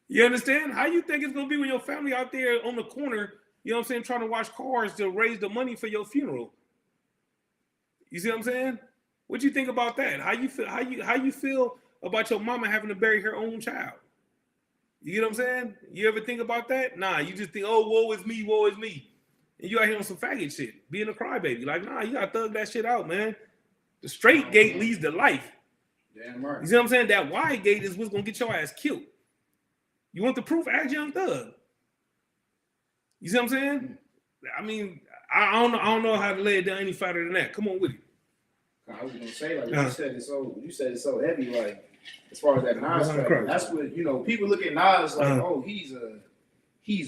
You understand? How you think it's gonna be when your family out there on the corner, you know what I'm saying, trying to wash cars to raise the money for your funeral? You see what I'm saying? What you think about that? How you feel about your mama having to bury her own child? You get what I'm saying? You ever think about that? Nah, you just think, oh, woe is me, woe is me. And you out here on some faggot shit, being a crybaby. Like, nah, you gotta thug that shit out, man. The straight gate leads to life. Damn right. You see what I'm saying? That wide gate is what's gonna get your ass killed. You want the proof? Ask Young Thug. You see what I'm saying? I mean, I don't know how to lay it down any fatter than that. Come on with it. I was gonna say, like, you said it's so heavy, like, as far as that Nas track, that's what, you know, people look at Nas like, oh, he's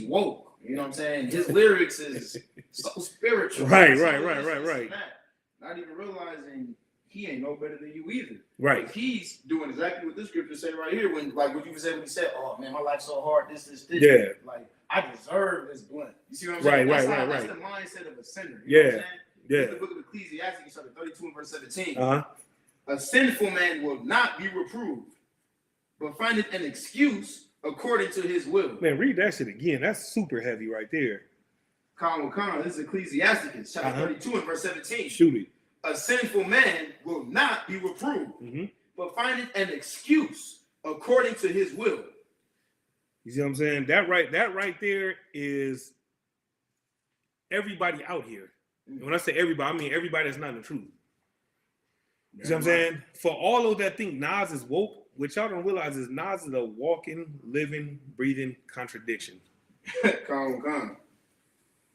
woke. You know what I'm saying? His lyrics is so spiritual. Right. Not even realizing he ain't no better than you either. Right. Like, he's doing exactly what this scripture say right here. When, like, what you said when he said, "Oh man, my life's so hard. This." Yeah. Like, I deserve this blunt. You see what I'm saying? That's the mindset of a sinner. You know what I'm saying? Yeah. In the book of Ecclesiastes, chapter 32 and verse 17. A sinful man will not be reproved, but findeth an excuse according to his will. Man, read that shit again. That's super heavy right there. This is Ecclesiastes, chapter 32 and verse 17. Shoot it. A sinful man will not be reproved, but findeth an excuse according to his will. You see what I'm saying? That right there is everybody out here. And when I say everybody, I mean everybody that's not in the truth. You see what I'm saying? For all those that think Nas is woke, what y'all don't realize is Nas is a walking, living, breathing contradiction.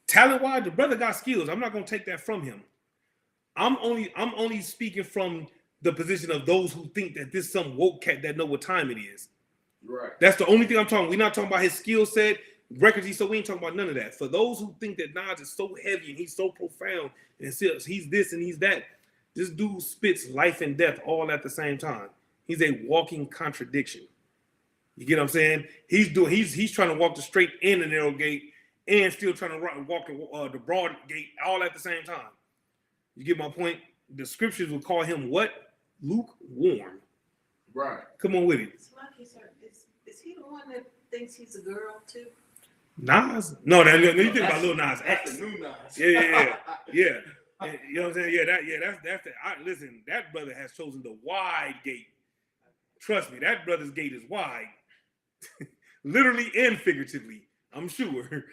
Talent-wise, the brother got skills. I'm not gonna take that from him. I'm only speaking from the position of those who think that this some woke cat that know what time it is. Right. That's the only thing I'm talking. We're not talking about his skill set, records. So we ain't talking about none of that. For those who think that Nas is so heavy and he's so profound and he's this and he's that, this dude spits life and death all at the same time. He's a walking contradiction. You get what I'm saying? He's trying to walk the straight and the narrow gate and still trying to walk the broad gate all at the same time. You get my point? The scriptures will call him what? Lukewarm. Right. Come on with it. Is he the one that thinks he's a girl too? Nas? No, you think about Lil Nas X. That's the new Nas. Yeah. You know what I'm saying? That's listen, that brother has chosen the wide gate. Trust me, that brother's gate is wide. Literally and figuratively, I'm sure.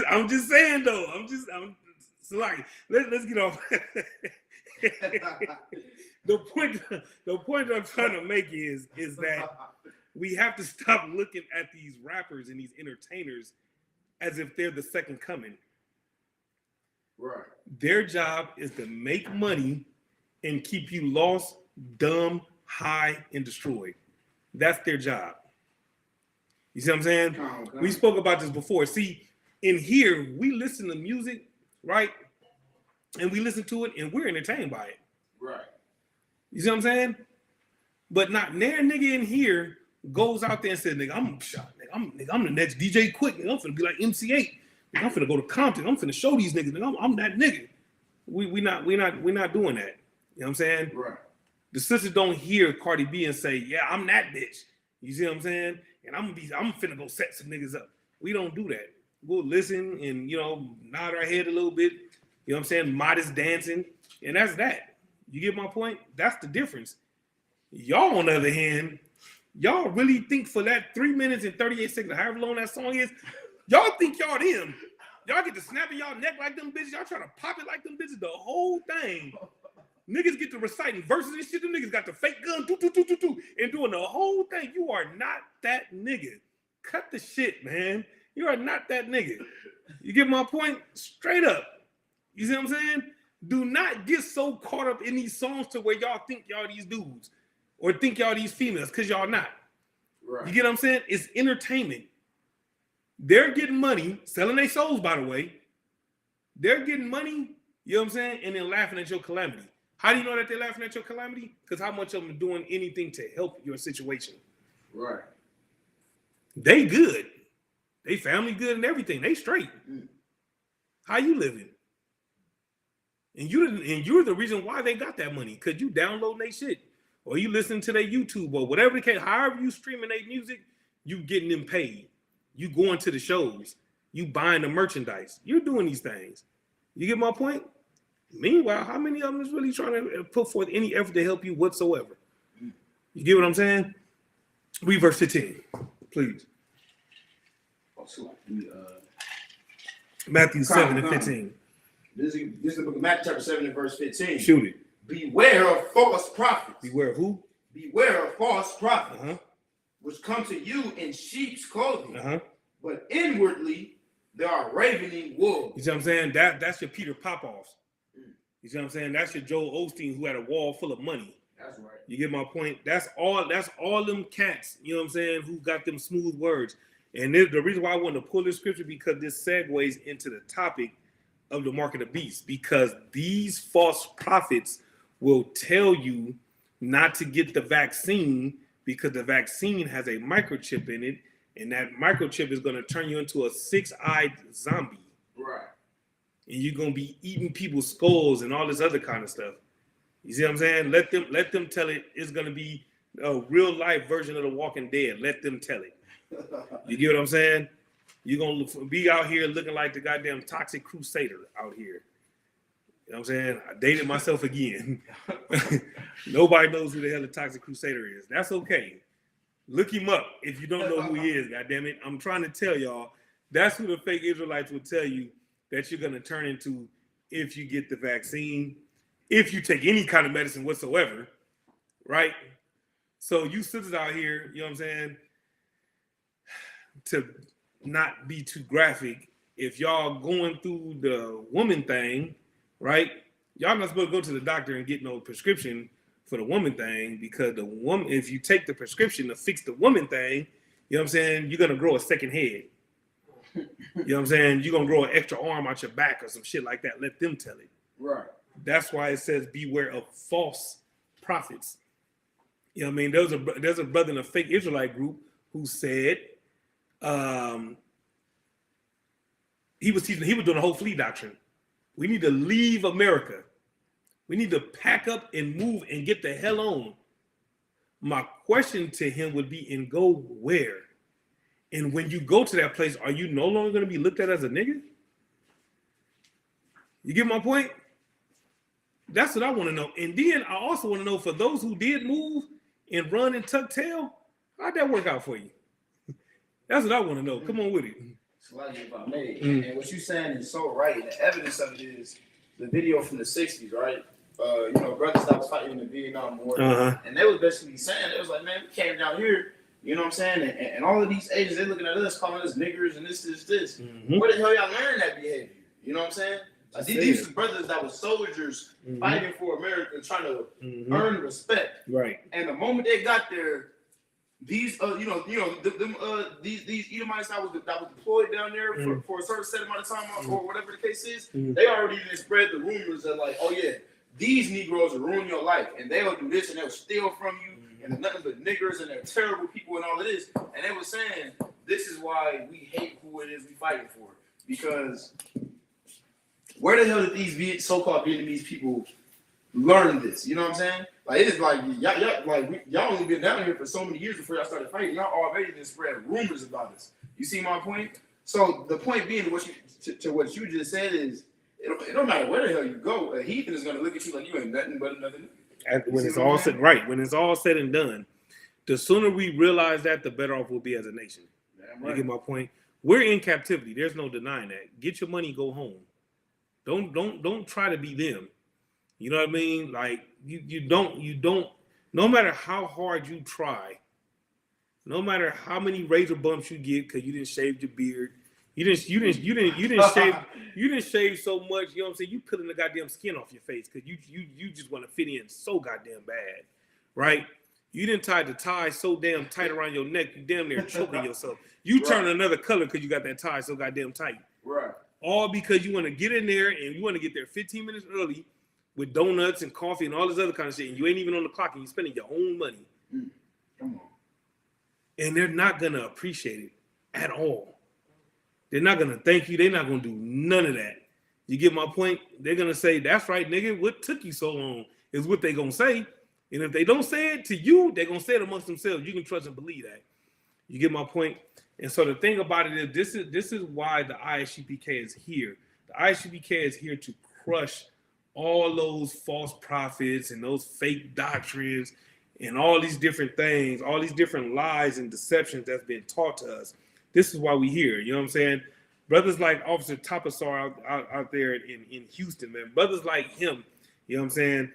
I'm just saying though. Let's get off. The point I'm trying to make is that we have to stop looking at these rappers and these entertainers as if they're the second coming. Right. Their job is to make money and keep you lost, dumb, high, and destroyed. That's their job. You see what I'm saying? We spoke about this before. See, in here, we listen to music, right? And we listen to it and we're entertained by it. Right. You see what I'm saying? But not near nigga in here goes out there and says, nigga, I'm shot. Nigga, I'm the next DJ Quick. Nigga, I'm finna be like MC8. Nigga, I'm finna go to Compton. I'm finna show these niggas. Nigga, I'm that nigga. We're not doing that. You know what I'm saying? Right. The sisters don't hear Cardi B and say, yeah, I'm that bitch. You see what I'm saying? And I'm finna go set some niggas up. We don't do that. We'll listen and, you know, nod our head a little bit. You know what I'm saying? Modest dancing. And that's that. You get my point? That's the difference. Y'all, on the other hand, Y'all really think for that 3 minutes and 38 seconds, however long that song is, y'all think y'all them. Y'all get to snapping y'all neck like them bitches. Y'all trying to pop it like them bitches. The whole thing. Niggas get to reciting verses and shit. Them niggas got the fake gun, and doing the whole thing. You are not that nigga. Cut the shit, man. You are not that nigga. You get my point? Straight up. You see what I'm saying? Do not get so caught up in these songs to where y'all think y'all these dudes or think y'all these females, because y'all not. Right. You get what I'm saying? It's entertainment. They're getting money, selling their souls, by the way. They're getting money, you know what I'm saying? And then laughing at your calamity. How do you know that they're laughing at your calamity? Because how much of them are doing anything to help your situation? Right. They good. They family good and everything. They straight. How you living? And you're the reason why they got that money, because you downloading their shit, or you listening to their YouTube, or whatever the case. However you streaming their music, you getting them paid. You going to the shows. You buying the merchandise. You're doing these things. You get my point? Meanwhile, how many of them is really trying to put forth any effort to help you whatsoever? You get what I'm saying? Read verse 15, please. Matthew 7 and 15. This is the book of Matthew chapter 7 and verse 15. Shoot it. Beware of false prophets. Beware of who? Beware of false prophets, which come to you in sheep's clothing, but inwardly they are ravening wolves. You see what I'm saying? That's your Peter Popoffs. You see what I'm saying? That's your Joel Osteen who had a wall full of money. That's right. You get my point? That's all them cats, you know what I'm saying, who got them smooth words. And the reason why I wanted to pull this scripture, because this segues into the topic of the mark of the beast, because these false prophets will tell you not to get the vaccine because the vaccine has a microchip in it, and that microchip is going to turn you into a six-eyed zombie. Right. And you're going to be eating people's skulls and all this other kind of stuff. You see what I'm saying? Let them tell it. It's going to be a real life version of The Walking Dead. Let them tell it. You get what I'm saying? You're going to be out here looking like the goddamn toxic crusader out here. You know what I'm saying? I dated myself again. Nobody knows who the hell the toxic crusader is. That's okay. Look him up if you don't know who he is, goddammit. I'm trying to tell y'all, that's who the fake Israelites will tell you that you're going to turn into if you get the vaccine, if you take any kind of medicine whatsoever, right? So you sisters out here, you know what I'm saying, to not be too graphic, if y'all going through the woman thing, right, y'all not supposed to go to the doctor and get no prescription for the woman thing, because the woman, if you take the prescription to fix the woman thing, you know what I'm saying, you're going to grow a second head. You know what I'm saying? You're going to grow an extra arm out your back or some shit like that. Let them tell it. Right. That's why it says beware of false prophets. You know what I mean? There's a brother in a fake Israelite group who said he was doing a whole flea doctrine. We need to leave America. We need to pack up and move and get the hell on. My question to him would be, and go where? And when you go to that place, are you no longer going to be looked at as a nigga? You get my point? That's what I want to know. And then I also want to know, for those who did move and run and tuck tail, how'd that work out for you? That's what I want to know. Come on with it. Slightly if I may. And what you're saying is so right. And the evidence of it is the video from the 60s, right? Brothers that was fighting in the Vietnam War. And they was basically saying, it was like, man, we came down here, you know what I'm saying? And all of these Asians, they looking at us, calling us niggers and this. Where the hell y'all learn that behavior? You know what I'm saying? Like, these brothers that were soldiers fighting for America, trying to earn respect. Right. And the moment they got there, these these Edomites that was deployed down there for a certain set amount of time or whatever the case is, they already spread the rumors that, like, oh yeah, these Negroes will ruin your life, and they'll do this and they'll steal from you, and they're nothing but niggers and they're terrible people and all of this. And they were saying this is why we hate who it is we fighting for, because where the hell did these so-called Vietnamese people learn this? You know what I'm saying? Like, it is like y'all only been down here for so many years before y'all started fighting. Y'all already did spread rumors about us. You see my point? So the point being, what you just said is, it don't matter where the hell you go, a heathen is gonna look at you like you ain't nothing but another nigga. When it's all said, right? When it's all said and done, The sooner we realize that, the better off we'll be as a nation. Damn You right. get my point? We're in captivity. There's no denying that. Get your money, go home. Don't try to be them. You know what I mean? Like you don't. No matter how hard you try, no matter how many razor bumps you get because you didn't shave your beard, you didn't shave so much. You know what I'm saying? You peeling the goddamn skin off your face because you just want to fit in so goddamn bad, right? You didn't tie the tie so damn tight around your neck, you damn near choking yourself. You turn another color because you got that tie so goddamn tight. Right. All because you want to get in there and you want to get there 15 minutes early with donuts and coffee and all this other kind of shit, and you ain't even on the clock and you're spending your own money. Come on. And they're not going to appreciate it at all. They're not going to thank you. They're not going to do none of that. You get my point? They're going to say, that's right, nigga. What took you so long is what they're going to say. And if they don't say it to you, they're going to say it amongst themselves. You can trust and believe that. You get my point? And so the thing about it is this is why the ISUPK is here. The ISUPK is here to crush all those false prophets and those fake doctrines and all these different things, all these different lies and deceptions that's been taught to us. This is why we here. You know what I'm saying? Brothers like Officer Tapasar out there in Houston, man. Brothers like him, you know what I'm saying?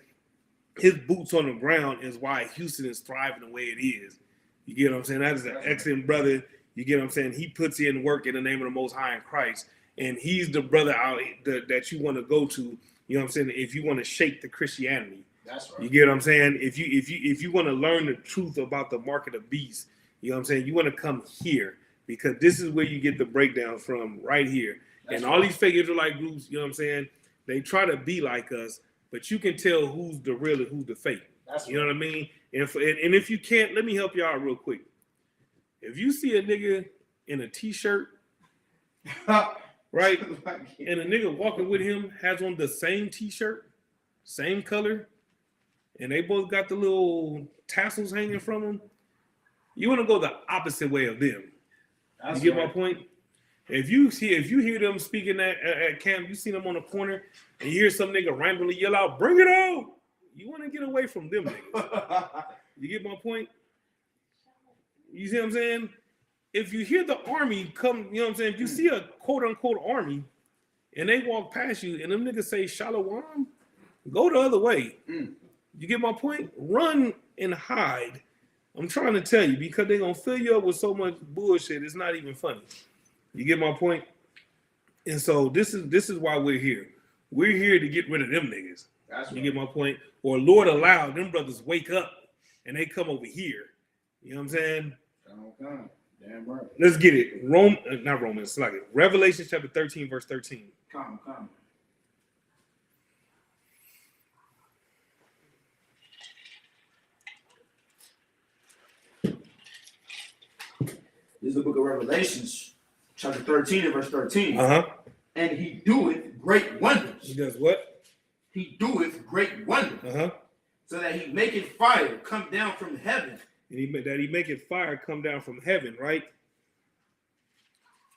His boots on the ground is why Houston is thriving the way it is. You get what I'm saying? That is an excellent brother. You get what I'm saying? He puts in work in the name of the Most High in Christ. And he's the brother out that you want to go to, you know what I'm saying, if you want to shake the Christianity. That's right. You get what I'm saying? If you want to learn the truth about the mark of the beast, you know what I'm saying, you want to come here because this is where you get the breakdown from right here. That's and all these fake Israelite groups, you know what I'm saying, they try to be like us, but you can tell who's the real and who's the fake. That's you know what I mean? And if you can't, let me help you out real quick. If you see a nigga in a t-shirt, right, and a nigga walking with him has on the same t-shirt, same color, and they both got the little tassels hanging from them, you want to go the opposite way of them. That's you get my point? If you hear them speaking at camp, you see them on the corner, and you hear some nigga randomly yell out, "Bring it out!" You want to get away from them niggas. You get my point? You see what I'm saying? If you hear the army come, you know what I'm saying? If you see a quote unquote army, and they walk past you, and them niggas say Shalom, go the other way. You get my point? Run and hide. I'm trying to tell you because they're gonna fill you up with so much bullshit. It's not even funny. You get my point? And so this is why we're here. We're here to get rid of them niggas. That's you get my point? Or Lord allow them brothers wake up and they come over here. You know what I'm saying? Okay. Damn right. Let's get it. Not Romans, like it. Revelation chapter 13, verse 13. Come. This is the book of Revelations, chapter 13 and verse 13. And he doeth great wonders. He does what? He doeth great wonders. So that he maketh fire come down from heaven. And he maketh fire come down from heaven, right?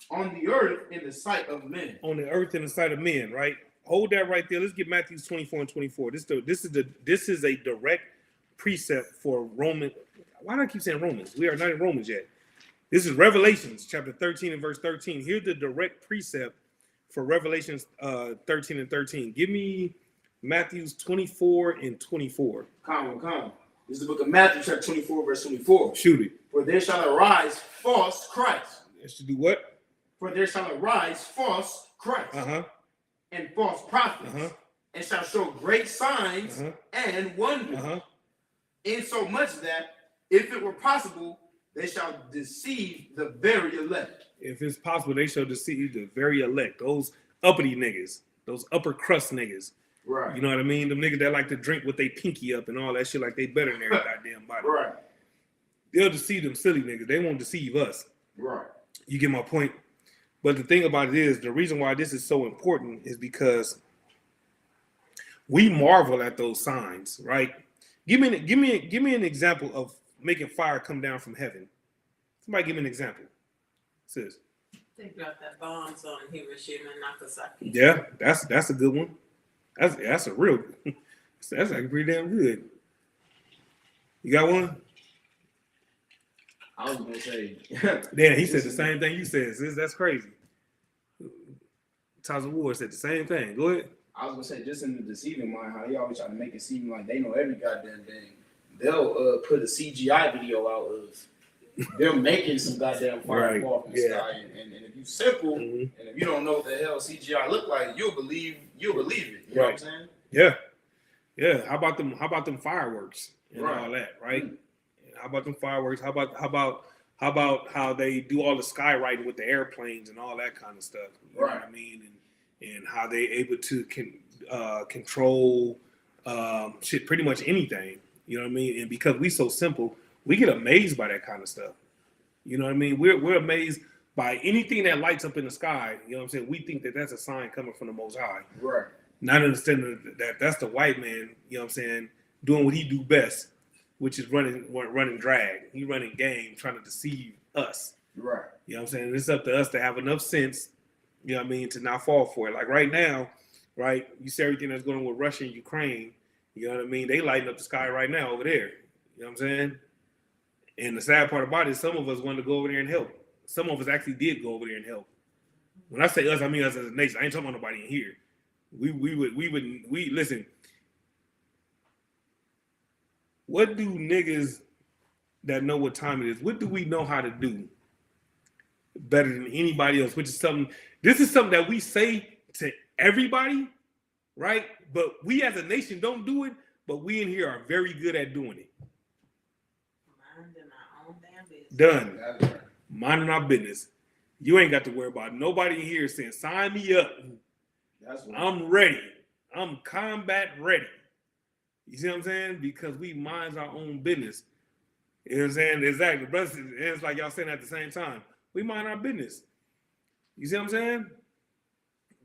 On the earth in the sight of men. On the earth in the sight of men, right? Hold that right there. Let's get Matthew 24 and 24. This is a direct precept for Roman. Why do I keep saying Romans? We are not in Romans yet. This is Revelations chapter 13 and verse 13. Here's the direct precept for Revelations 13 and 13. Give me Matthew's 24 and 24. Come. This is the book of Matthew chapter 24 verse 24. Shoot it. For there shall arise false Christ. It should do what? For there shall arise false Christ and false prophets and shall show great signs and wonders. Insomuch that if it were possible, they shall deceive the very elect. If it's possible, they shall deceive the very elect. Those uppity niggas, those upper crust niggas. Right. You know what I mean? Them niggas that like to drink with their pinky up and all that shit like they better than their goddamn body. Right. They'll deceive them silly niggas. They won't deceive us. Right. You get my point? But the thing about it is, the reason why this is so important is because we marvel at those signs, right? Give me an example of making fire come down from heaven. Somebody give me an example. Sis. They dropped that bombs on Hiroshima and Nagasaki. Yeah, that's a good one. That's a real that's like pretty damn good. You got one? I was gonna say. Yeah, he said the same thing you said. Sis, that's crazy. Tyler Ward said the same thing. Go ahead. I was gonna say, just in the deceiving mind, how they always try to make it seem like they know every goddamn thing. They'll put a CGI video out of them making some goddamn fire fall from the sky, and if you simple, and if you don't know what the hell CGI look like, you'll believe it. You know what I'm saying? Yeah. How about them fireworks and all that, right? How about them fireworks? How about how they do all the skywriting with the airplanes and all that kind of stuff? You know what I mean? And how they able to control shit, pretty much anything. You know what I mean? And because we so simple, we get amazed by that kind of stuff. You know what I mean? We're amazed by anything that lights up in the sky. You know what I'm saying? We think that that's a sign coming from the Most High. Right. Not understanding that that's the white man, you know what I'm saying, doing what he do best, which is running drag. He running game, trying to deceive us. Right. You know what I'm saying? It's up to us to have enough sense, you know what I mean, to not fall for it. Like right now, right, you see everything that's going on with Russia and Ukraine, you know what I mean? They lighting up the sky right now over there. You know what I'm saying? And the sad part about it, some of us wanted to go over there and help. Some of us actually did go over there and help. When I say us, I mean us as a nation. I ain't talking about nobody in here. We listen. What do niggas that know what time it is, what do we know how to do better than anybody else? Which is something, this is something that we say to everybody, right? But we as a nation don't do it, but we in here are very good at doing it. Minding our own damn business. Done. That's right. Minding our business. You ain't got to worry about nobody in here saying, sign me up. That's right. I'm ready. I'm combat ready. You see what I'm saying? Because we mind our own business. You know what I'm saying? Exactly. Brothers, it's like y'all saying at the same time. We mind our business. You see what I'm saying?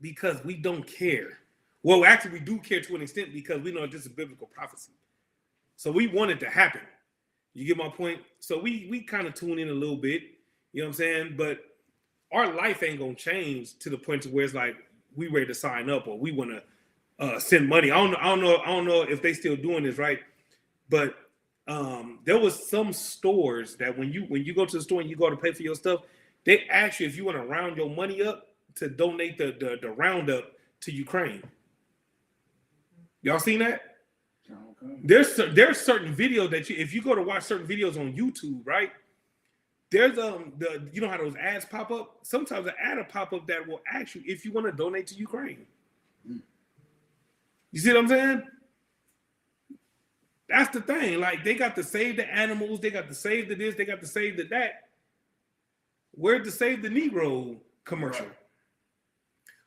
Because we don't care. Well, actually, we do care to an extent because we know this is biblical prophecy. So we want it to happen. You get my point? So we kind of tune in a little bit. You know what I'm saying? But our life ain't going to change to the point to where it's like we ready to sign up or we want to send money. I don't know if they still doing this, right? But there was some stores that when you go to the store and you go to pay for your stuff, they ask you if you want to round your money up to donate the roundup to Ukraine. Y'all seen that? Okay. There's certain videos that if you go to watch certain videos on YouTube, right? There's you know how those ads pop up? Sometimes an ad will pop up that will ask you if you want to donate to Ukraine. You see what I'm saying? That's the thing. Like they got to save the animals, they got to save the this, they got to save the that. Where'd the Save the Negro commercial? Right.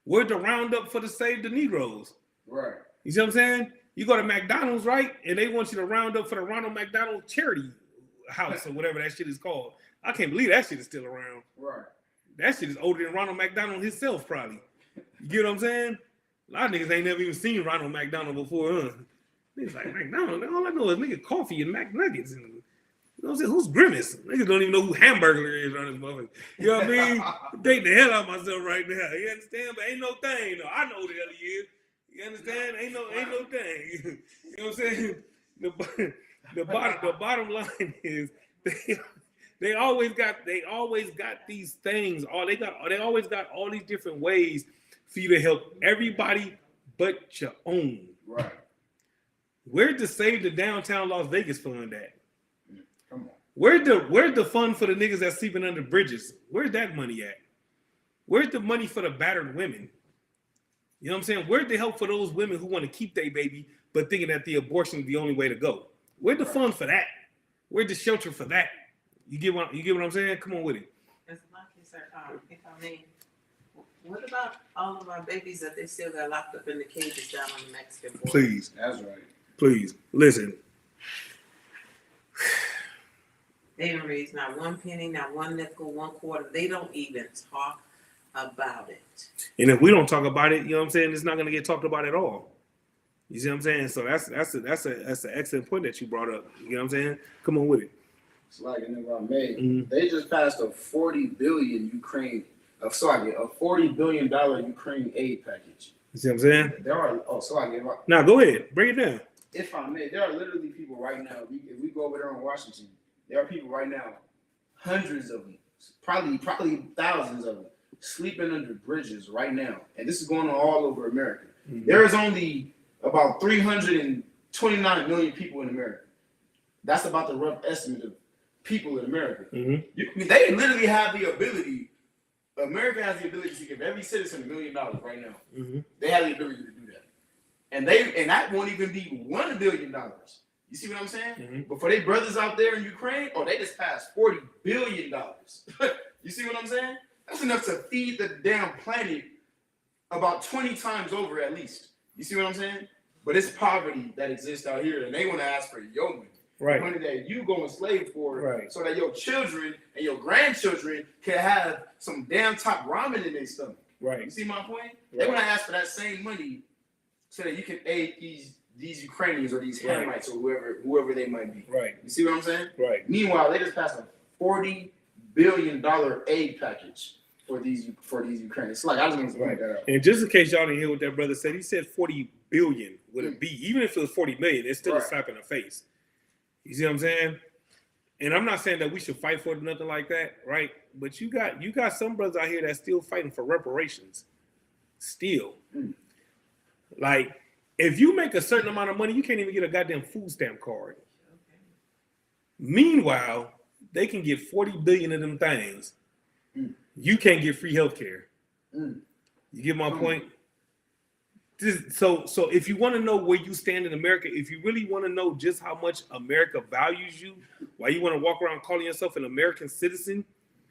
Where'd the roundup for the Save the Negroes? Right. You see what I'm saying? You go to McDonald's, right? And they want you to round up for the Ronald McDonald Charity House or whatever that shit is called. I can't believe that shit is still around. Right. That shit is older than Ronald McDonald himself, probably. You get what I'm saying? A lot of niggas ain't never even seen Ronald McDonald before, huh? Niggas like, McDonald, all I know is nigga coffee and McNuggets. And, you know what I'm saying? Who's Grimace? Niggas don't even know who Hamburger is on this motherfucker. You know what I mean? Take the hell out of myself right now. You understand? But ain't no thing, though. I know who the hell he is. You understand? Ain't no thing. You know what I'm saying? The bottom line is they always got these things. They always got all these different ways for you to help everybody but your own. Right. Where'd the Save the Downtown Las Vegas fund at? Come on. Where's the fund for the niggas that's sleeping under bridges? Where's that money at? Where's the money for the battered women? You know what I'm saying? Where's the help for those women who want to keep their baby but thinking that the abortion is the only way to go? Where's the fund for that? Where's the shelter for that? You get what I'm saying? Come on with it. As much as if I may, what about all of our babies that they still got locked up in the cages down on the Mexican border? Please. That's right. Please. Listen. They didn't raise not one penny, not one nickel, one quarter. They don't even talk about it. And if we don't talk about it, you know what I'm saying, it's not going to get talked about at all. You see what I'm saying? So that's an excellent point that you brought up. You know what I'm saying? Come on with it. It's like in the May. They just passed a $40 billion Ukraine aid package. You see what I'm saying? There are now go ahead, break it down. If I may, there are literally people right now. If we go over there in Washington, there are people right now hundreds of them, probably thousands of them, sleeping under bridges right now. And this is going on all over America. Mm-hmm. There is only about 329 million people in America. That's about the rough estimate of people in America. Mm-hmm. They literally have the ability. America has the ability to give every citizen $1 million right now. Mm-hmm. They have the ability to do that, and that won't even be $1 billion. You see what I'm saying? Mm-hmm. But for their brothers out there in Ukraine, they just passed $40 billion. You see what I'm saying? That's enough to feed the damn planet about 20 times over at least. You see what I'm saying? But it's poverty that exists out here, and they want to ask for your money. Right. Money that you go enslaved for, right, so that your children and your grandchildren can have some damn top ramen in their stomach. Right. You see my point? Right. They want to ask for that same money so that you can aid these Ukrainians or these Hamites or whoever they might be. Right. You see what I'm saying? Right. Meanwhile, they just passed a $40 billion aid package for these Ukrainians. It's like I just want to point that out. And just in case y'all didn't hear what that brother said, he said 40 billion would it be. Even if it was 40 million, it's still a slap in the face. You see what I'm saying? And I'm not saying that we should fight for nothing like that, right? But you got some brothers out here that's still fighting for reparations. Still. Like, if you make a certain amount of money, you can't even get a goddamn food stamp card. Meanwhile, they can get 40 billion of them things. You can't get free health care. You get my point? So if you want to know where you stand in America, if you really want to know just how much America values you, why you want to walk around calling yourself an American citizen,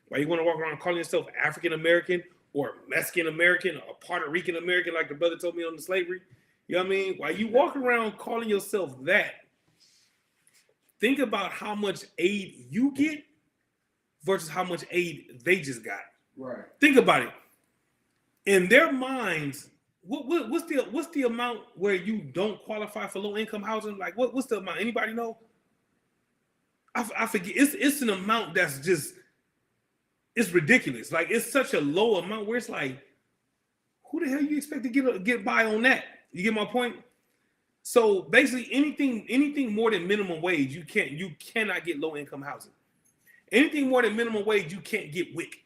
why you want to walk around calling yourself African American or Mexican American or Puerto Rican American, like the brother told me on the slavery, you know what I mean? Why you walk around calling yourself that, think about how much aid you get versus how much aid they just got. Right. Think about it. In their minds, what's the amount where you don't qualify for low income housing? Like what's the amount? Anybody know? I forget. It's an amount that's just, it's ridiculous. Like it's such a low amount where it's like, who the hell you expect to get by on that? You get my point? So basically, anything more than minimum wage, you cannot get low income housing. Anything more than minimum wage, you can't get WIC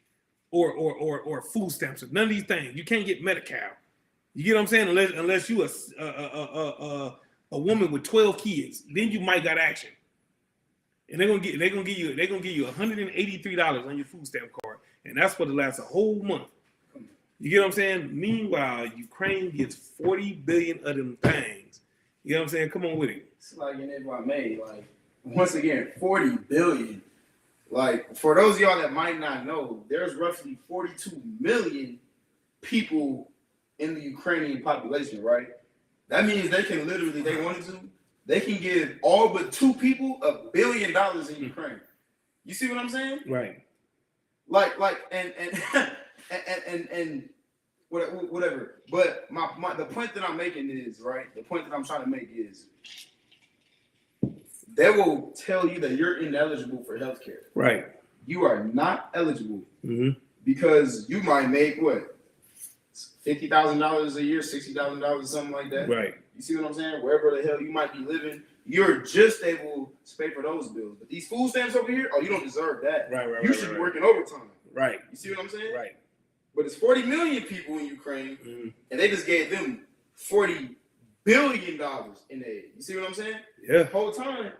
or food stamps or none of these things. You can't get Medi-Cal. You get what I'm saying? Unless you a woman with 12 kids, then you might got action. And they're gonna give you $183 on your food stamp card, and that's for the last a whole month. You get what I'm saying? Meanwhile, Ukraine gets 40 billion of them things. You know what I'm saying? Come on with it. It's like in May, like once again, 40 billion. Like for those of y'all that might not know, there's roughly 42 million people in the Ukrainian population, right? That means they can literally, they wanted to, they can give all but 2 people $1 billion in Ukraine. You see what I'm saying? Right. Like, and whatever. But the point that I'm making is, right? The point that I'm trying to make is, they will tell you that you're ineligible for healthcare. Right. You are not eligible because you might make what? $50,000 a year, $60,000, something like that. Right. You see what I'm saying? Wherever the hell you might be living, you're just able to pay for those bills. But these food stamps over here, you don't deserve that. Right. You should be working overtime. Right. You see what I'm saying? Right. But it's 40 million people in Ukraine, and they just gave them $40 billion in aid. You see what I'm saying? Yeah. The whole time,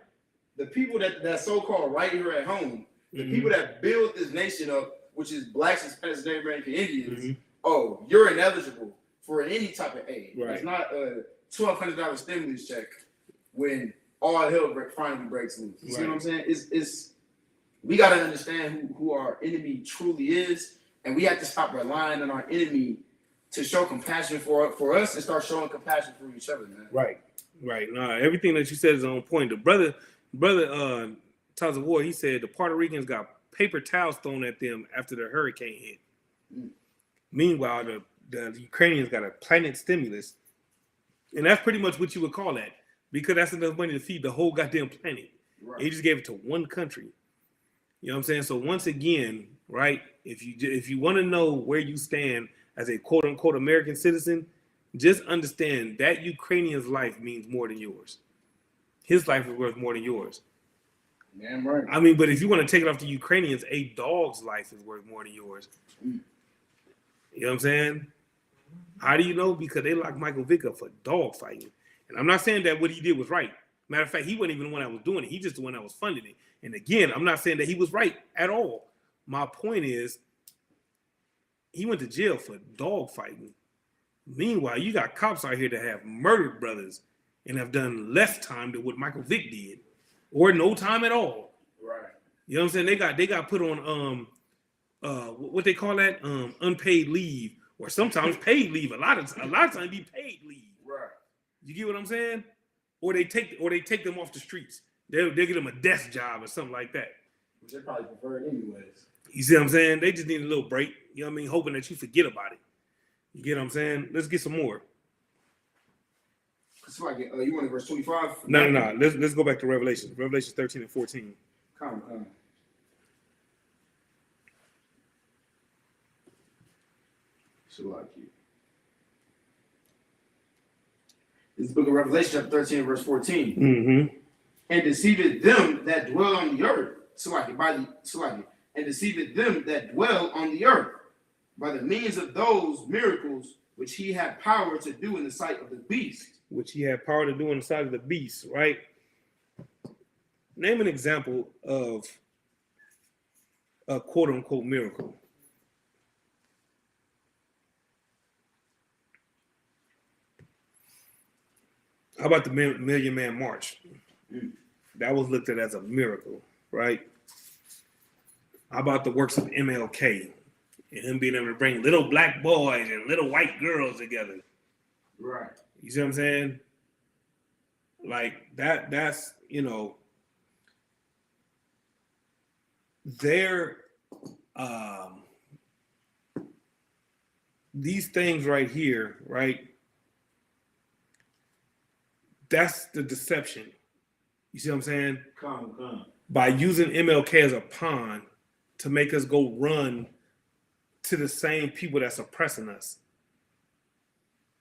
the people that so-called right here at home, the people that build this nation up, which is blacks, Hispanics, Native American Indians, you're ineligible for any type of aid. Right. It's not a $1,200 stimulus check when all hell finally breaks loose. You see what I'm saying? It's we got to understand who our enemy truly is, and we have to stop relying on our enemy to show compassion for us and start showing compassion for each other, man. Right. No, everything that you said is on point. The brother Taz of War, he said the Puerto Ricans got paper towels thrown at them after the hurricane hit. Meanwhile, the Ukrainians got a planet stimulus, and that's pretty much what you would call that, because that's enough money to feed the whole goddamn planet. Right. He just gave it to one country. You know what I'm saying? So once again, right, if you want to know where you stand as a quote unquote American citizen, just understand that Ukrainian's life means more than yours. His life is worth more than yours. Damn right. I mean, but if you want to take it off the Ukrainians, a dog's life is worth more than yours. Mm. You know what I'm saying? How do you know? Because they locked Michael Vick up for dog fighting. And I'm not saying that what he did was right. Matter of fact, he wasn't even the one that was doing it. He just the one that was funding it. And again, I'm not saying that he was right at all. My point is, he went to jail for dog fighting. Meanwhile, you got cops out here that have murdered brothers and have done less time than what Michael Vick did, or no time at all. Right. You know what I'm saying? They got put on what they call that, unpaid leave, or sometimes paid leave. A lot of times be paid leave. Right. You get what I'm saying? Or they take them off the streets. They get them a desk job or something like that. Which they probably prefer it anyways. You see what I'm saying? They just need a little break. You know what I mean? Hoping that you forget about it. You get what I'm saying? Let's get some more. It's like you want to verse 25? No. Let's go back to Revelation. Revelation 13 and 14. Come. So like you. This is the book of Revelation, chapter 13, verse 14. Mm-hmm. And deceiveth them that dwell on the earth. And deceiveth them that dwell on the earth by the means of those miracles which he had power to do in the sight of the beast. Which he had power to do in the sight of the beast, right? Name an example of a quote-unquote miracle. How about the Million Man March? That was looked at as a miracle, right? How about the works of MLK and him being able to bring little black boys and little white girls together? Right. You see what I'm saying? Like that's, you know, these things right here, right? That's the deception. You see what I'm saying? Come. By using MLK as a pawn to make us go run to the same people that's oppressing us.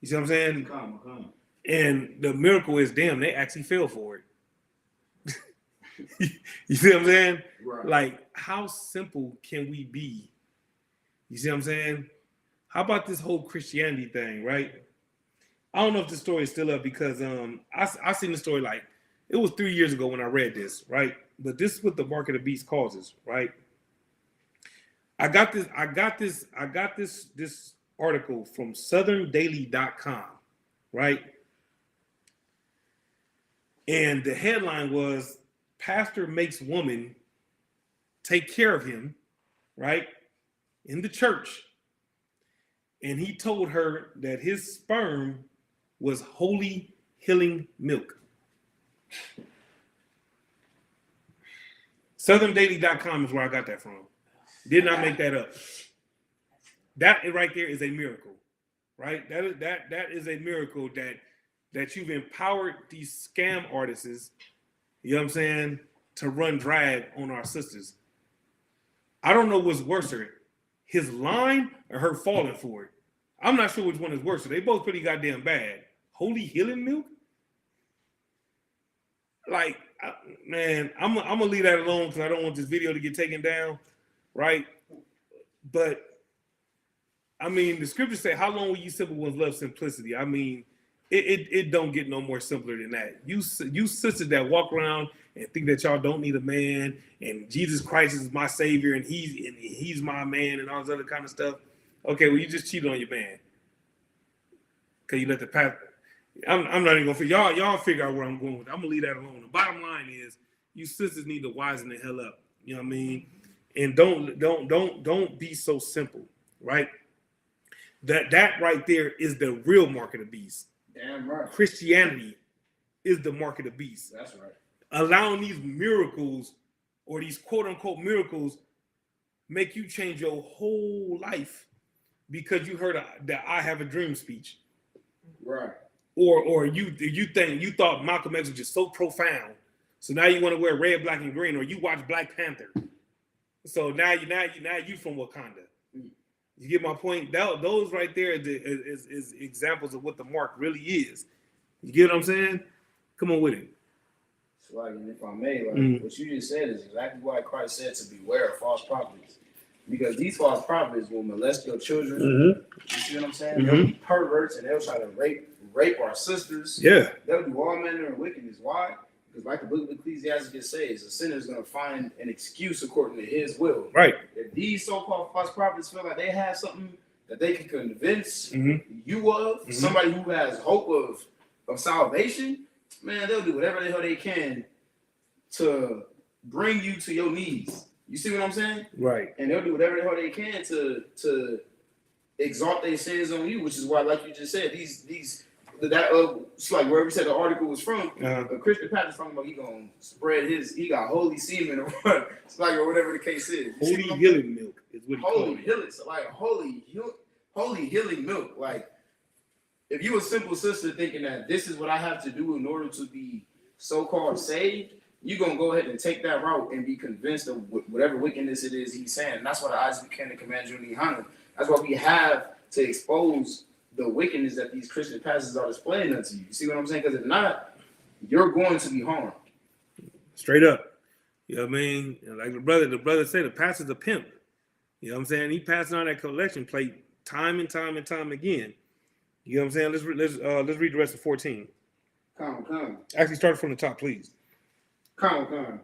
You see what I'm saying? Come. And the miracle is, damn, they actually fell for it. You see what I'm saying? Right. Like, how simple can we be? You see what I'm saying? How about this whole Christianity thing, right? I don't know if the story is still up because I seen the story like it was 3 years ago when I read this, right? But this is what the mark of the beast causes, right? I got this article from southerndaily.com, right? And the headline was Pastor makes woman take care of him, right? In the church. And he told her that his sperm was holy healing milk. Southerndaily.com is where I got that from. Did not make that up. That right there is a miracle, right? That is a miracle that you've empowered these scam artists, you know what I'm saying, to run drag on our sisters. I don't know what's worse, his line or her falling for it. I'm not sure which one is worse. They both pretty goddamn bad. Holy healing milk? Like, man, I'm gonna leave that alone because I don't want this video to get taken down, right? But I mean, the scriptures say, "How long will you simple ones love simplicity?" I mean, it don't get no more simpler than that. You sisters that walk around and think that y'all don't need a man, and Jesus Christ is my savior, and he's my man, and all this other kind of stuff. Okay, well, you just cheated on your man because you let the pastor. I'm not even gonna figure y'all figure out where I'm going with it. I'm gonna leave that alone. The bottom line is you sisters need to wisen the hell up. You know what I mean? And don't be so simple, right? That right there is the real mark of the beast. Damn right. Christianity is the mark of the beast. That's right. Allowing these miracles or these quote unquote miracles make you change your whole life because you heard the "I have a dream" speech. Right. Or you thought Malcolm X was just so profound, so now you want to wear red, black, and green, or you watch Black Panther, so now you from Wakanda. You get my point? Those right there is examples of what the mark really is. You get what I'm saying? Come on with it. So like, and if I may, like what you just said is exactly why Christ said to beware of false prophets. Because these false prophets will molest your children. You see what I'm saying? They'll be perverts and they'll try to rape our sisters. Yeah. They'll do all manner of wickedness. Why? Because like the book of Ecclesiastes says, a sinner is going to find an excuse according to his will. Right. If these so-called false prophets feel like they have something that they can convince you of, somebody who has hope of salvation, man, they'll do whatever the hell they can to bring you to your knees. You see what I'm saying? Right. And they'll do whatever the hell they can to exalt their sins on you, which is why, like you just said, it's like wherever you said the article was from, Christian Patrick's talking about he gonna spread he got holy semen or what, it's like, or whatever the case is. Holy healing milk is what he holy called it. healing, so like holy healing milk. Like, if you a simple sister thinking that this is what I have to do in order to be so-called saved, you're going to go ahead and take that route and be convinced of whatever wickedness it is he's saying. And that's why the ISUPK command you to honor. That's why we have to expose the wickedness that these Christian pastors are displaying unto you. You see what I'm saying? Because if not, you're going to be harmed. Straight up. You know what I mean? Like the brother said, the pastor's a pimp. You know what I'm saying? He passing on that collection plate time and time and time again. You know what I'm saying? Let's read the rest of 14. Come. Actually, start from the top, please. Come.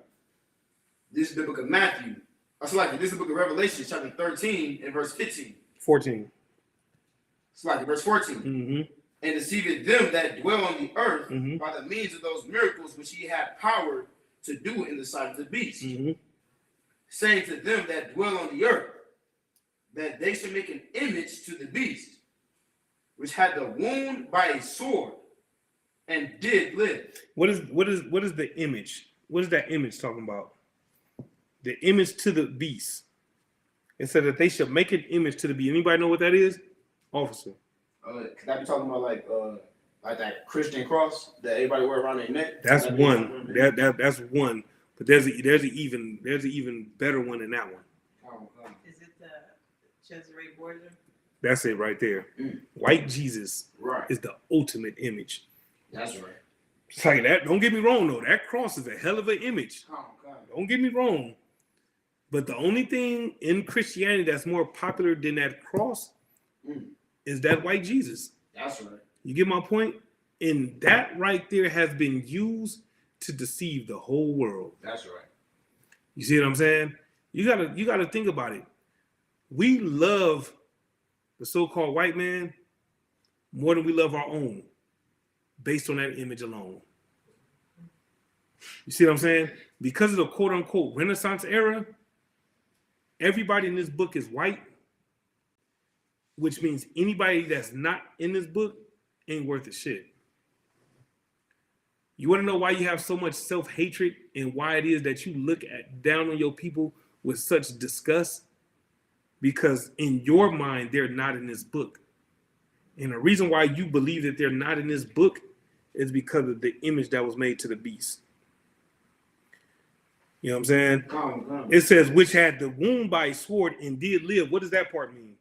This is the book of Matthew. This is the book of Revelation, chapter 13 and verse 15. 14. Verse 14. And deceiveth them that dwell on the earth by the means of those miracles which he had power to do in the sight of the beast. Saying to them that dwell on the earth, that they should make an image to the beast, which had the wound by a sword, and did live. What is the image? What is that image talking about? The image to the beast. It said that they should make an image to the beast. Anybody know what that is? Officer. Could I be talking about like that Christian cross that everybody wear around their neck? That's one. That's one. But there's an even better one than that one. Is it the Cesare Borgia? That's it right there. White Jesus right. is the ultimate image. That's right. It's like that. Don't get me wrong though. That cross is a hell of an image. Don't get me wrong. But the only thing in Christianity that's more popular than that cross is that white Jesus. That's right. You get my point? And that right there has been used to deceive the whole world. That's right. You see what I'm saying? You gotta think about it. We love the so-called white man more than we love our own, based on that image alone. You see what I'm saying? Because of the quote-unquote Renaissance era, everybody in this book is white, which means anybody that's not in this book ain't worth a shit. You want to know why you have so much self-hatred and why it is that you look down on your people with such disgust? Because in your mind, they're not in this book. And the reason why you believe that they're not in this book is because of the image that was made to the beast. You know what I'm saying? It says, which had the wound by a sword and did live. What does that part mean?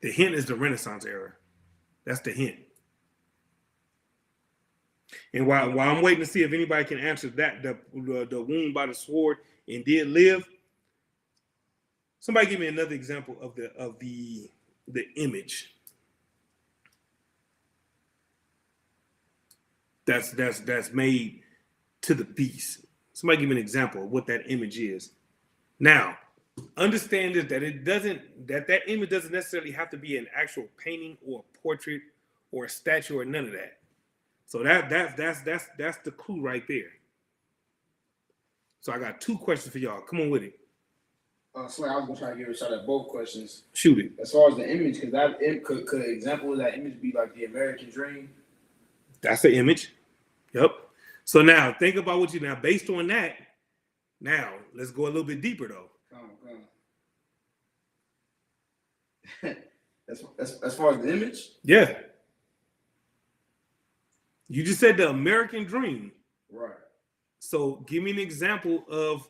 The hint is the Renaissance era. That's the hint. And while I'm waiting to see if anybody can answer that, the wound by the sword and did live, somebody give me another example of the image that's made to the beast. Somebody give me an example of what that image is. Now, understand this, that image doesn't necessarily have to be an actual painting or a portrait or a statue or none of that. So that's the clue right there. So I got two questions for y'all. Come on with it. So I was gonna try to give a shot at both questions. Shoot it. As far as the image, because that could example of that image be like the American dream? That's the image. Yep. So now think about what now based on that. Now let's go a little bit deeper though. As far as the image? Yeah. You just said the American dream. Right. So give me an example of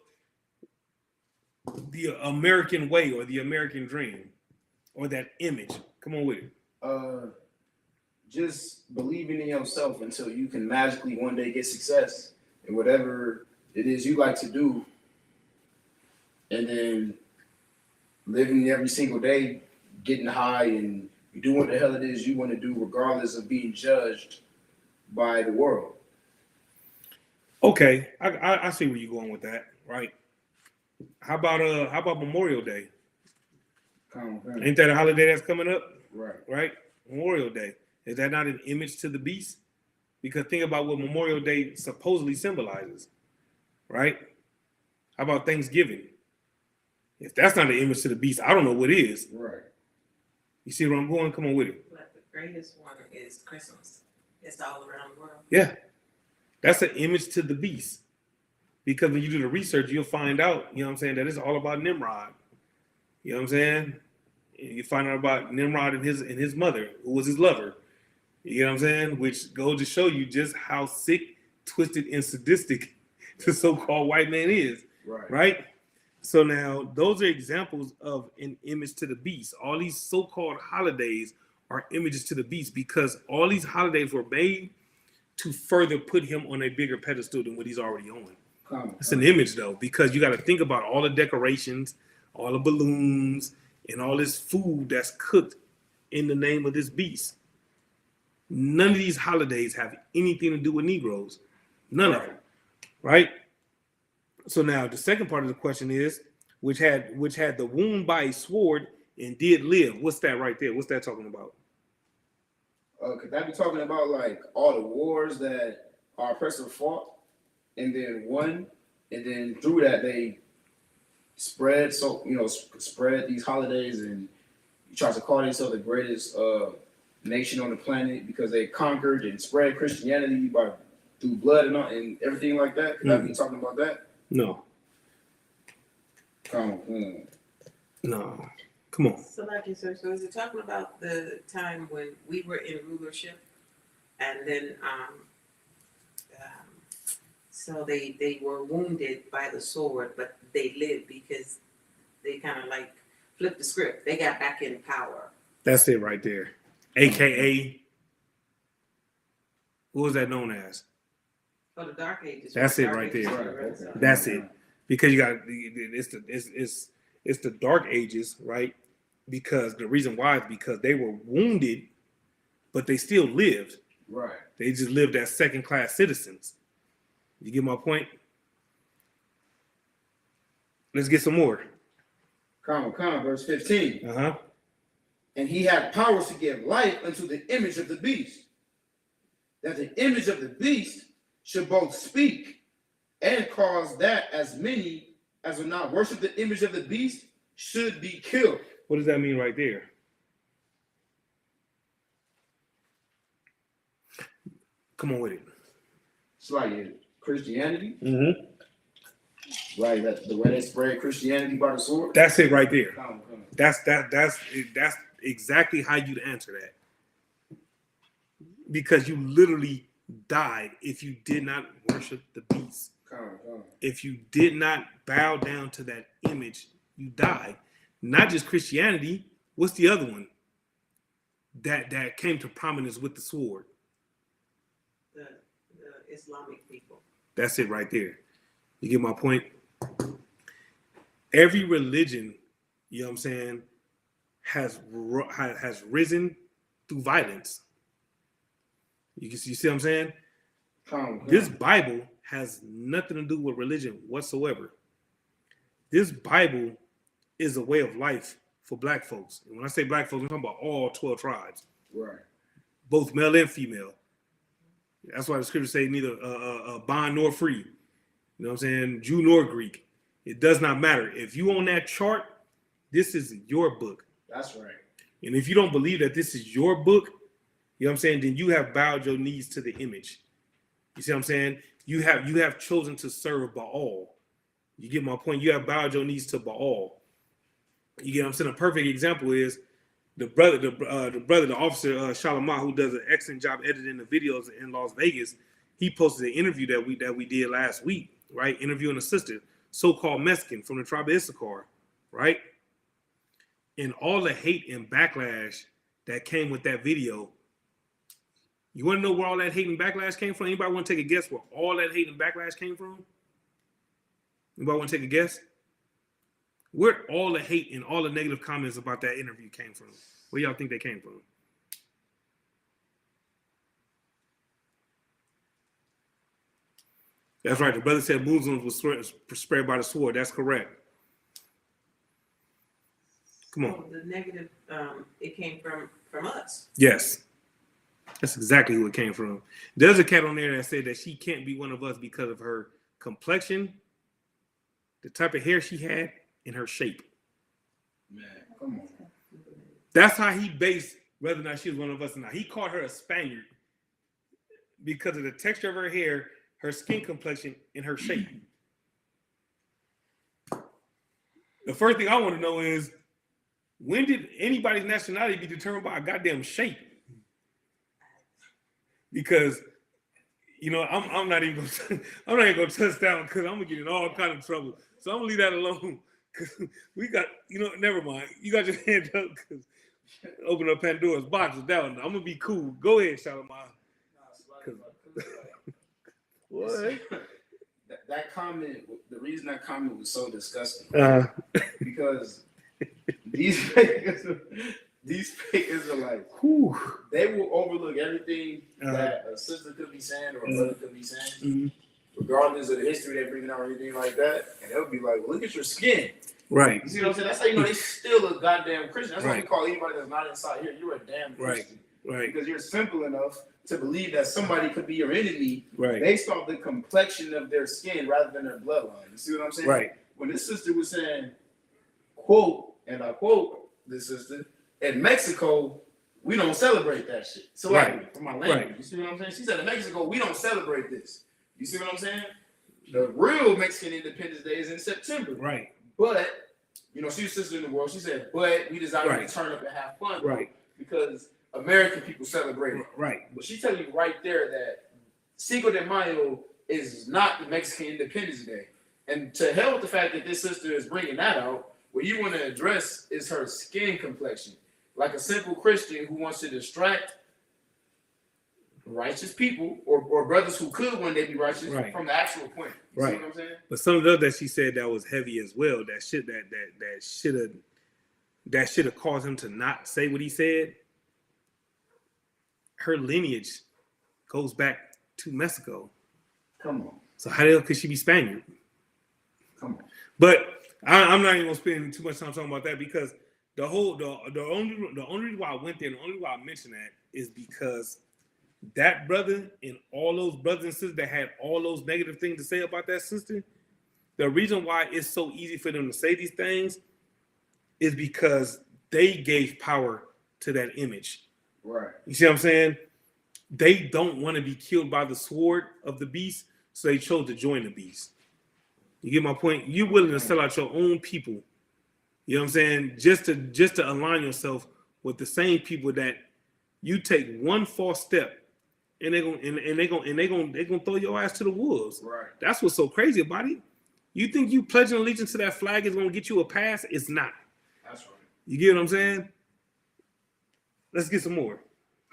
the American way or the American dream or that image? Come on with it. Just believing in yourself until you can magically one day get success in whatever it is you like to do, and then living every single day, getting high and doing what the hell it is you want to do, regardless of being judged by the world. Okay, I see where you're going with that, right? How about Memorial Day? Ain't that a holiday that's coming up? Right? Memorial Day. Is that not an image to the beast? Because think about what Memorial Day supposedly symbolizes, right? How about Thanksgiving? If that's not an image to the beast, I don't know what is. Right. You see where I'm going? Come on with it. But the greatest one is Christmas. It's all around the world. Yeah. That's an image to the beast. Because when you do the research, you'll find out, you know what I'm saying, that it's all about Nimrod. You know what I'm saying? You find out about Nimrod and his mother, who was his lover. You know what I'm saying? Which goes to show you just how sick, twisted, and sadistic the so-called white man is. Right? So now those are examples of an image to the beast. All these so-called holidays are images to the beast because all these holidays were made to further put him on a bigger pedestal than what he's already on. It's an image though, because you got to think about all the decorations, all the balloons, and all this food that's cooked in the name of this beast. None of these holidays have anything to do with Negroes. None of them. Right? So now the second part of the question is, which had the wound by a sword and did live. What's that right there? What's that talking about? Could that be talking about like all the wars that our oppressor fought and then won, and then through that they spread these holidays and try to call themselves the greatest nation on the planet because they conquered and spread Christianity through blood and everything like that? Could that be talking about that? No. No. Come on. So like you said, so is it talking about the time when we were in rulership and then so they were wounded by the sword, but they lived because they kind of like flipped the script. They got back in power. That's it right there. AKA, what was that known as? Oh, the Dark Ages. That's it right there. That's it. Because you got it's the Dark Ages, right? Because the reason why is because they were wounded, but they still lived. Right. They just lived as second-class citizens. You get my point? Let's get some more. Verse 15. Uh-huh. And he had powers to give life unto the image of the beast, that the image of the beast should both speak and cause that as many as will not worship the image of the beast should be killed. What does that mean right there? Come on with it. It's like Christianity. Mm-hmm. Right, that the way they spread Christianity by the sword. That's it right there. That's exactly how you'd answer that. Because you literally died if you did not worship the beast. If you did not bow down to that image, you died. Not just Christianity. What's the other one that came to prominence with the sword? The Islamic people. That's it right there. You get my point? Every religion, you know what I'm saying, has risen through violence. You see what I'm saying? This Bible has nothing to do with religion whatsoever. This Bible is a way of life for black folks. And when I say black folks, I'm talking about all 12 tribes. Right. Both male and female. That's why the scriptures say neither bond nor free. You know what I'm saying? Jew nor Greek. It does not matter. If you on that chart, this is your book. That's right. And if you don't believe that this is your book, you know what I'm saying, then you have bowed your knees to the image. You see what I'm saying? You have chosen to serve Baal. You get my point? You have bowed your knees to Baal. You get what I'm saying? A perfect example is the officer Shalimar, who does an excellent job editing the videos in Las Vegas. He posted an interview that we did last week, right? Interviewing a sister so-called Mexican from the tribe of Issachar, right? And all the hate and backlash that came with that video. You want to know where all that hate and backlash came from? Anybody want to take a guess where all that hate and backlash came from? Anybody want to take a guess? Where all the hate and all the negative comments about that interview came from? Where y'all think they came from? That's right. The brother said Muslims was spread by the sword. That's correct. Come on. The negative, it came from us. Yes. That's exactly who it came from. There's a cat on there that said that she can't be one of us because of her complexion, the type of hair she had, and her shape. Man, come on. That's how he based whether or not she was one of us or not. He called her a Spaniard because of the texture of her hair, her skin complexion, and her shape. The first thing I want to know is, when did anybody's nationality be determined by a goddamn shape? Because, you know, I'm not even gonna touch that because I'm gonna get in all kind of trouble. So I'm gonna leave that alone. Cause we got, you know, never mind. You got your hand up because open up Pandora's box with that one. I'm gonna be cool. Go ahead, Shalimar. What? That comment, the reason that comment was so disgusting, because these fake Israelites, they will overlook everything that a sister could be saying or a brother could be saying, regardless of the history they bring out or anything like that, and they'll be like, well, look at your skin. Right. You see what I'm saying? That's how you know they still a goddamn Christian. That's why we call anybody that's not inside here, you're a damn Christian. Right. Because you're simple enough to believe that somebody could be your enemy based off the complexion of their skin rather than their bloodline. You see what I'm saying? Right. When this sister was saying, quote, and I quote this sister, in Mexico, we don't celebrate that shit. So like, for my language, you see what I'm saying? She said, in Mexico, we don't celebrate this. You see what I'm saying? The real Mexican Independence Day is in September. Right. But, you know, she's sister in the world. She said, but we decided to turn up and have fun. Right. Because American people celebrate it. Right. But she's telling you right there that Cinco de Mayo is not the Mexican Independence Day. And to hell with the fact that this sister is bringing that out, what you want to address is her skin complexion. Like a simple Christian who wants to distract righteous people or brothers who could one day be righteous from the actual point. You see what I'm saying? But some of the that she said that was heavy as well. That should have caused him to not say what he said. Her lineage goes back to Mexico. Come on. So how the hell could she be Spaniard? Come on. But I'm not even gonna spend too much time talking about that because the only reason why I went there and the only reason why I mentioned that is because that brother and all those brothers and sisters that had all those negative things to say about that sister, the reason why it's so easy for them to say these things is because they gave power to that image. Right. You see what I'm saying? They don't want to be killed by the sword of the beast, so they chose to join the beast. You get my point? You're willing to sell out your own people. You know what I'm saying? Just to align yourself with the same people that you take one false step and they're gonna throw your ass to the wolves. Right. That's what's so crazy about it. You think you pledging allegiance to that flag is gonna get you a pass? It's not. That's right. You get what I'm saying? Let's get some more.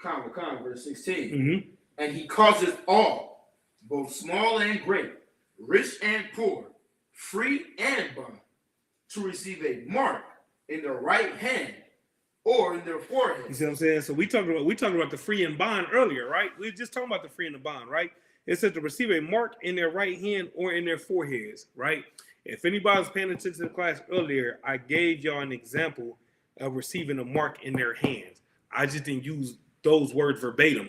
Verse 16. And he causes all, both small and great, rich and poor, free and bond, to receive a mark in their right hand or in their forehead. You see what I'm saying? So we talked about the free and bond earlier, right? We were just talking about the free and the bond, right? It says to receive a mark in their right hand or in their foreheads, right? If anybody was paying attention to the class earlier, I gave y'all an example of receiving a mark in their hands. I just didn't use those words verbatim,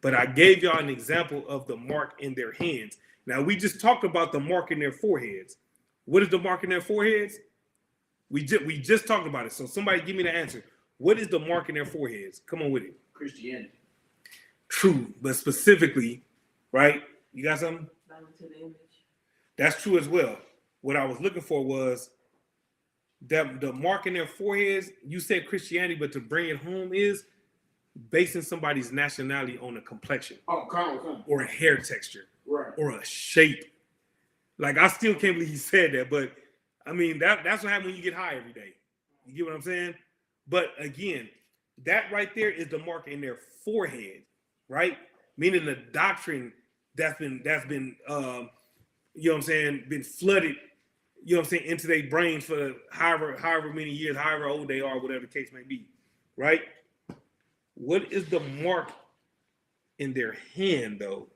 but I gave y'all an example of the mark in their hands. Now, we just talked about the mark in their foreheads. What is the mark in their foreheads? We just talked about it. So somebody give me the answer. What is the mark in their foreheads? Come on with it. Christianity. True, but specifically, right? You got something? Bound to the image. That's true as well. What I was looking for was that the mark in their foreheads, you said Christianity, but to bring it home is basing somebody's nationality on a complexion. Oh, come. Or a hair texture. Right. Or a shape. Like, I still can't believe he said that, but I mean, that's what happens when you get high every day. You get what I'm saying? But again, that right there is the mark in their forehead, right? Meaning the doctrine that's been you know what I'm saying, been flooded, you know what I'm saying, into their brains for however many years, however old they are, whatever the case may be, right? What is the mark in their hand, though?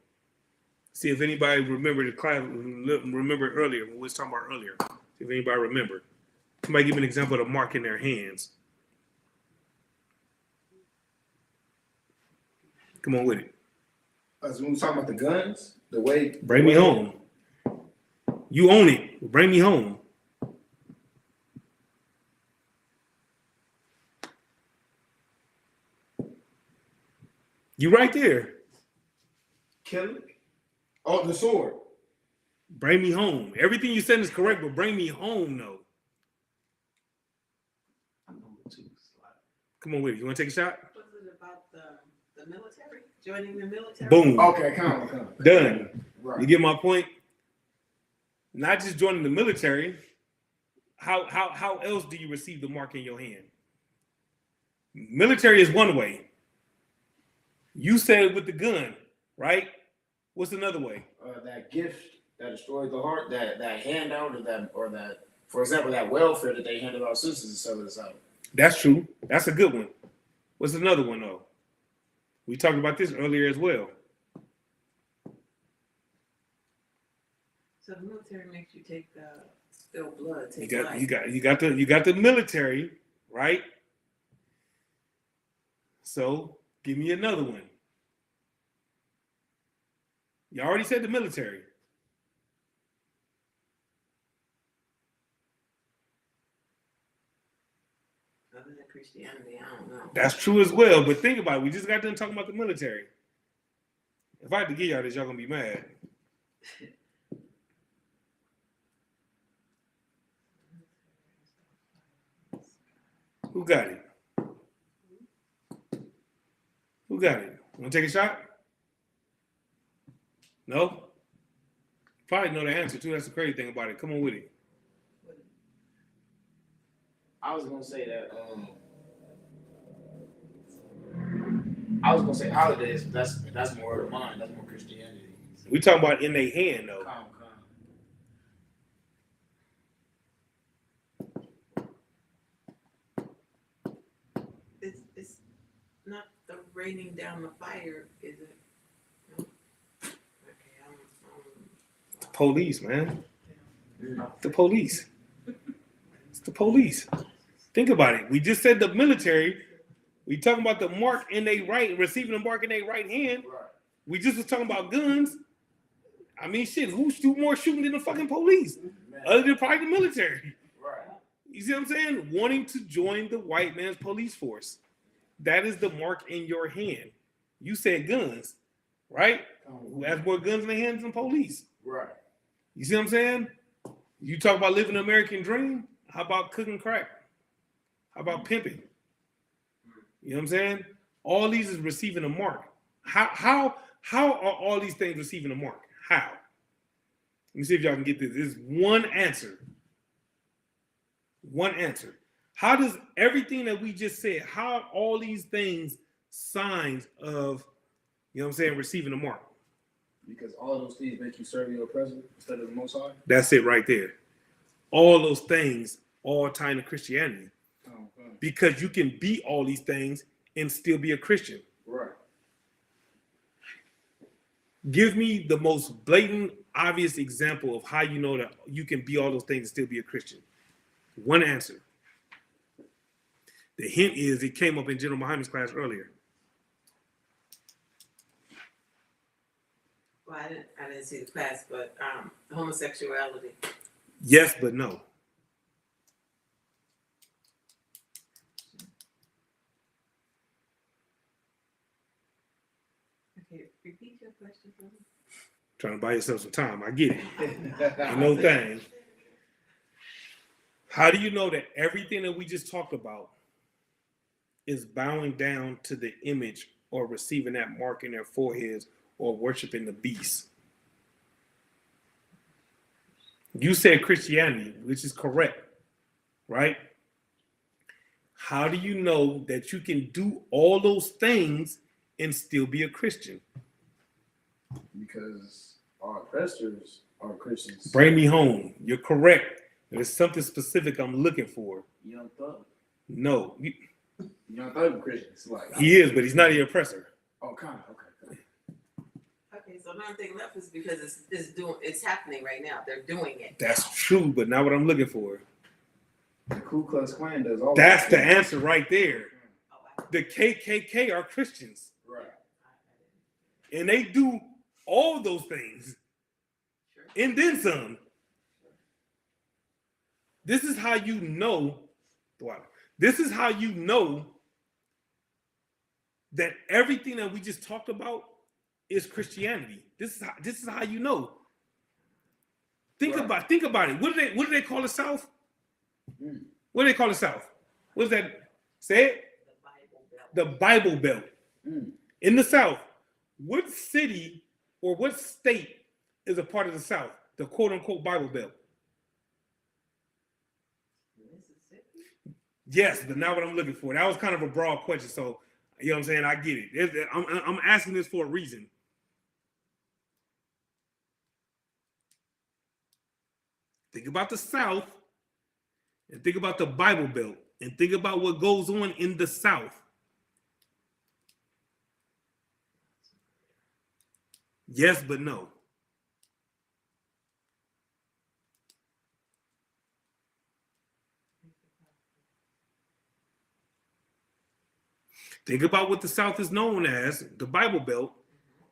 See if anybody remember the class, remember earlier, when we was talking about earlier. See if anybody remember. Somebody give me an example of the mark in their hands. Come on with it. As when we talking about the guns, the way. Bring me home. You own it. Bring me home. You right there. Killing. Oh, the sword. Bring me home. Everything you said is correct, but bring me home, though. Come on with it. You want to take a shot? Was it about the military? Joining the military? Boom. Okay, come on. Done. Right. You get my point? Not just joining the military. How else do you receive the mark in your hand? Military is one way. You said with the gun, right? What's another way? That gift that destroys the heart, that handout, or that, for example, that welfare that they handed our sisters and sell us out. That's true. That's a good one. What's another one though? We talked about this earlier as well. So the military makes you take spill blood. You got the military, right? So give me another one. You already said the military. Other than Christianity, I don't know. That's true as well, but think about it. We just got done talking about the military. If I had to give y'all this, y'all gonna be mad. Who got it? Who got it? Want to take a shot? No? Probably know the answer too. That's the crazy thing about it. Come on with it. I was gonna say that. I was gonna say holidays. But that's more of mine. That's more Christianity. We talking about in their hand though. Calm. It's not the raining down the fire, is it? No? Okay, Police, man. The police. It's the police. Think about it. We just said the military. We talking about the mark in their right, receiving the mark in their right hand. Right. We just was talking about guns. I mean, shit, who's more shooting than the fucking police? Man. Other than probably the military. Right. You see what I'm saying? Wanting to join the white man's police force. That is the mark in your hand. You said guns, right? Who has more guns in their hands than police? Right. You see what I'm saying? You talk about living the American dream. How about cooking crack? How about pimping? You know what I'm saying? All these is receiving a mark. How are all these things receiving a mark? How? Let me see if y'all can get this. This is one answer. One answer. How does everything that we just said, how are all these things signs of, you know what I'm saying, receiving a mark? Because all those things make you serve your president instead of the Most High. That's it right there. All those things all tie into Christianity. Because you can be all these things and still be a Christian. Right. Give me the most blatant, obvious example of how you know that you can be all those things and still be a Christian. One answer. The hint is it came up in General Muhammad's class earlier. Well, I didn't see the class, but homosexuality. Yes, but no. Okay, repeat your question for me. Trying to buy yourself some time. I get it. Ain't no thing. How do you know that everything that we just talked about is bowing down to the image or receiving that mark in their foreheads or worshiping the beast? You said Christianity, which is correct, right? How do you know that you can do all those things and still be a Christian? Because our oppressors are Christians. Bring me home. You're correct. There's something specific I'm looking for. Young Thug. No. Young Thug Christians. Like, He is, but he's not the oppressor. Oh, kind of. Okay. Okay, so another thing left is because it's happening right now. They're doing it. That's true, but not what I'm looking for. The Ku Klux Klan does all That's that. the answer right there. Oh, The KKK are Christians, Right. and they do all those things, Sure. and then some. This is how you know. Wow. This is how you know that everything that we just talked about is Christianity. This is how you know. Think about it. What do they call the South? What do they call the South? What is that? Say it. The Bible Belt. In the South, what city or what state is a part of the South? The quote unquote Bible Belt. Mississippi? Yes, but not what I'm looking for. That was kind of a broad question, so you know what I'm saying. I get it. I'm asking this for a reason. Think about the South, and think about the Bible Belt, and think about what goes on in the South. Yes, but no. Think about what the South is known as, the Bible Belt,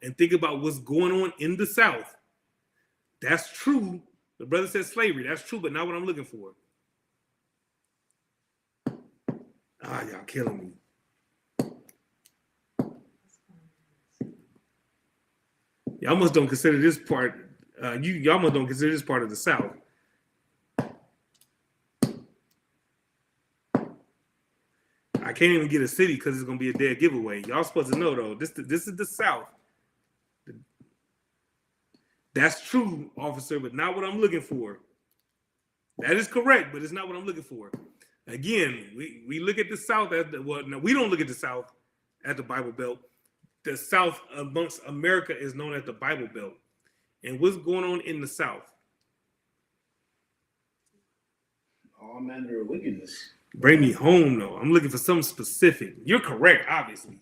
and think about what's going on in the South. That's true. The brother said slavery. That's true, but not what I'm looking for. Y'all killing me. Y'all must don't consider this part. Y'all must don't consider this part of the South. I can't even get a city because it's gonna be a dead giveaway. Y'all supposed to know though. This is the South. That's true, officer, but not what I'm looking for. That is correct, but it's not what I'm looking for. Again, we look at the South as no, we don't look at the South as the Bible Belt. The South amongst America is known as the Bible Belt. And what's going on in the South? All manner of wickedness. Bring me home, though. I'm looking for something specific. You're correct, obviously.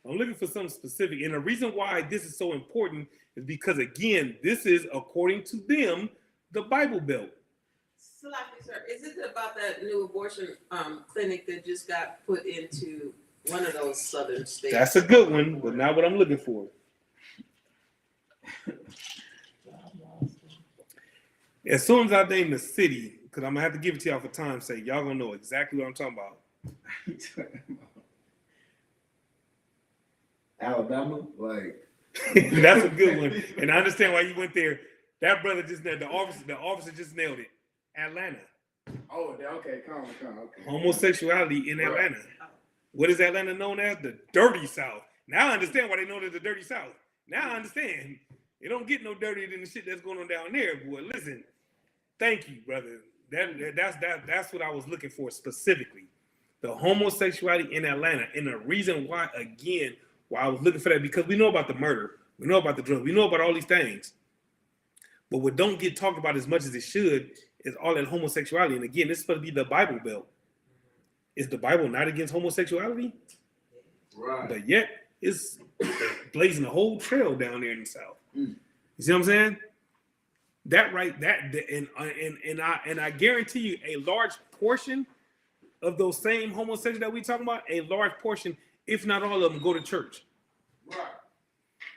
I'm looking for something specific. And the reason why this is so important is because, again, this is, according to them, the Bible Belt. Sloppy, sir. Is it about that new abortion clinic that just got put into one of those southern states? That's a good one, but not what I'm looking for. As soon as I name the city, because I'm going to have to give it to y'all for time's sake, y'all going to know exactly what I'm talking about. Alabama? Like. That's a good one. And I understand why you went there. That brother just nailed the officer just nailed it. Atlanta. Oh, okay. Come on. Okay. Homosexuality in Atlanta. What is Atlanta known as? The dirty South. Now I understand why they know it as the dirty South. Now I understand. It don't get no dirtier than the shit that's going on down there, boy. Listen, thank you, brother. That's what I was looking for specifically. The homosexuality in Atlanta. And the reason why, again, why I was looking for that, because we know about the murder. We know about the drugs. We know about all these things. But what don't get talked about as much as it should is all that homosexuality. And again, this is supposed to be the Bible Belt. Is the Bible not against homosexuality? Right. But yet, it's blazing a whole trail down there in the South. You see what I'm saying? And I guarantee you, a large portion of those same homosexuals that we talking about, a large portion, if not all of them, go to church. Right.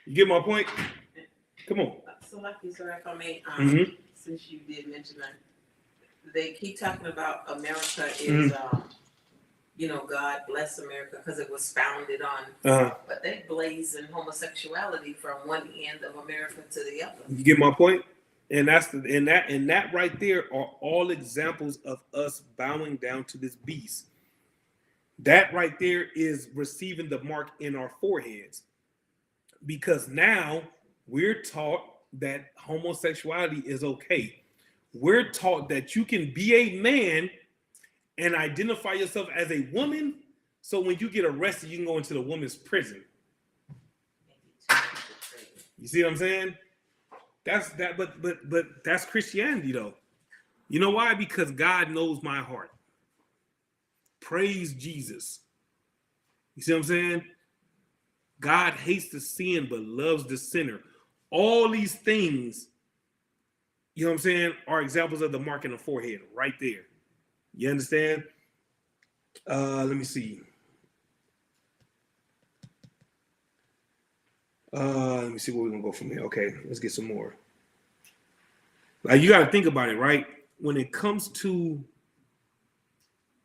You get my point? Come on. So, like you, sir, if I may, Mhm. since you did mention that, they keep talking about America is, God bless America because it was founded on, but they blazing homosexuality from one end of America to the other. You get my point? And that right there are all examples of us bowing down to this beast. That right there is receiving the mark in our foreheads. Because now we're taught that homosexuality is okay. We're taught that you can be a man and identify yourself as a woman. So when you get arrested, you can go into the woman's prison. You see what I'm saying? That's that, but that's Christianity though. You know why? Because God knows my heart. Praise Jesus. You see what I'm saying? God hates the sin but loves the sinner. All these things, you know what I'm saying, are examples of the mark in the forehead right there. You understand? Let me see. Let me see where we're gonna go from here. Okay, let's get some more. Like, you got to think about it, right? When it comes to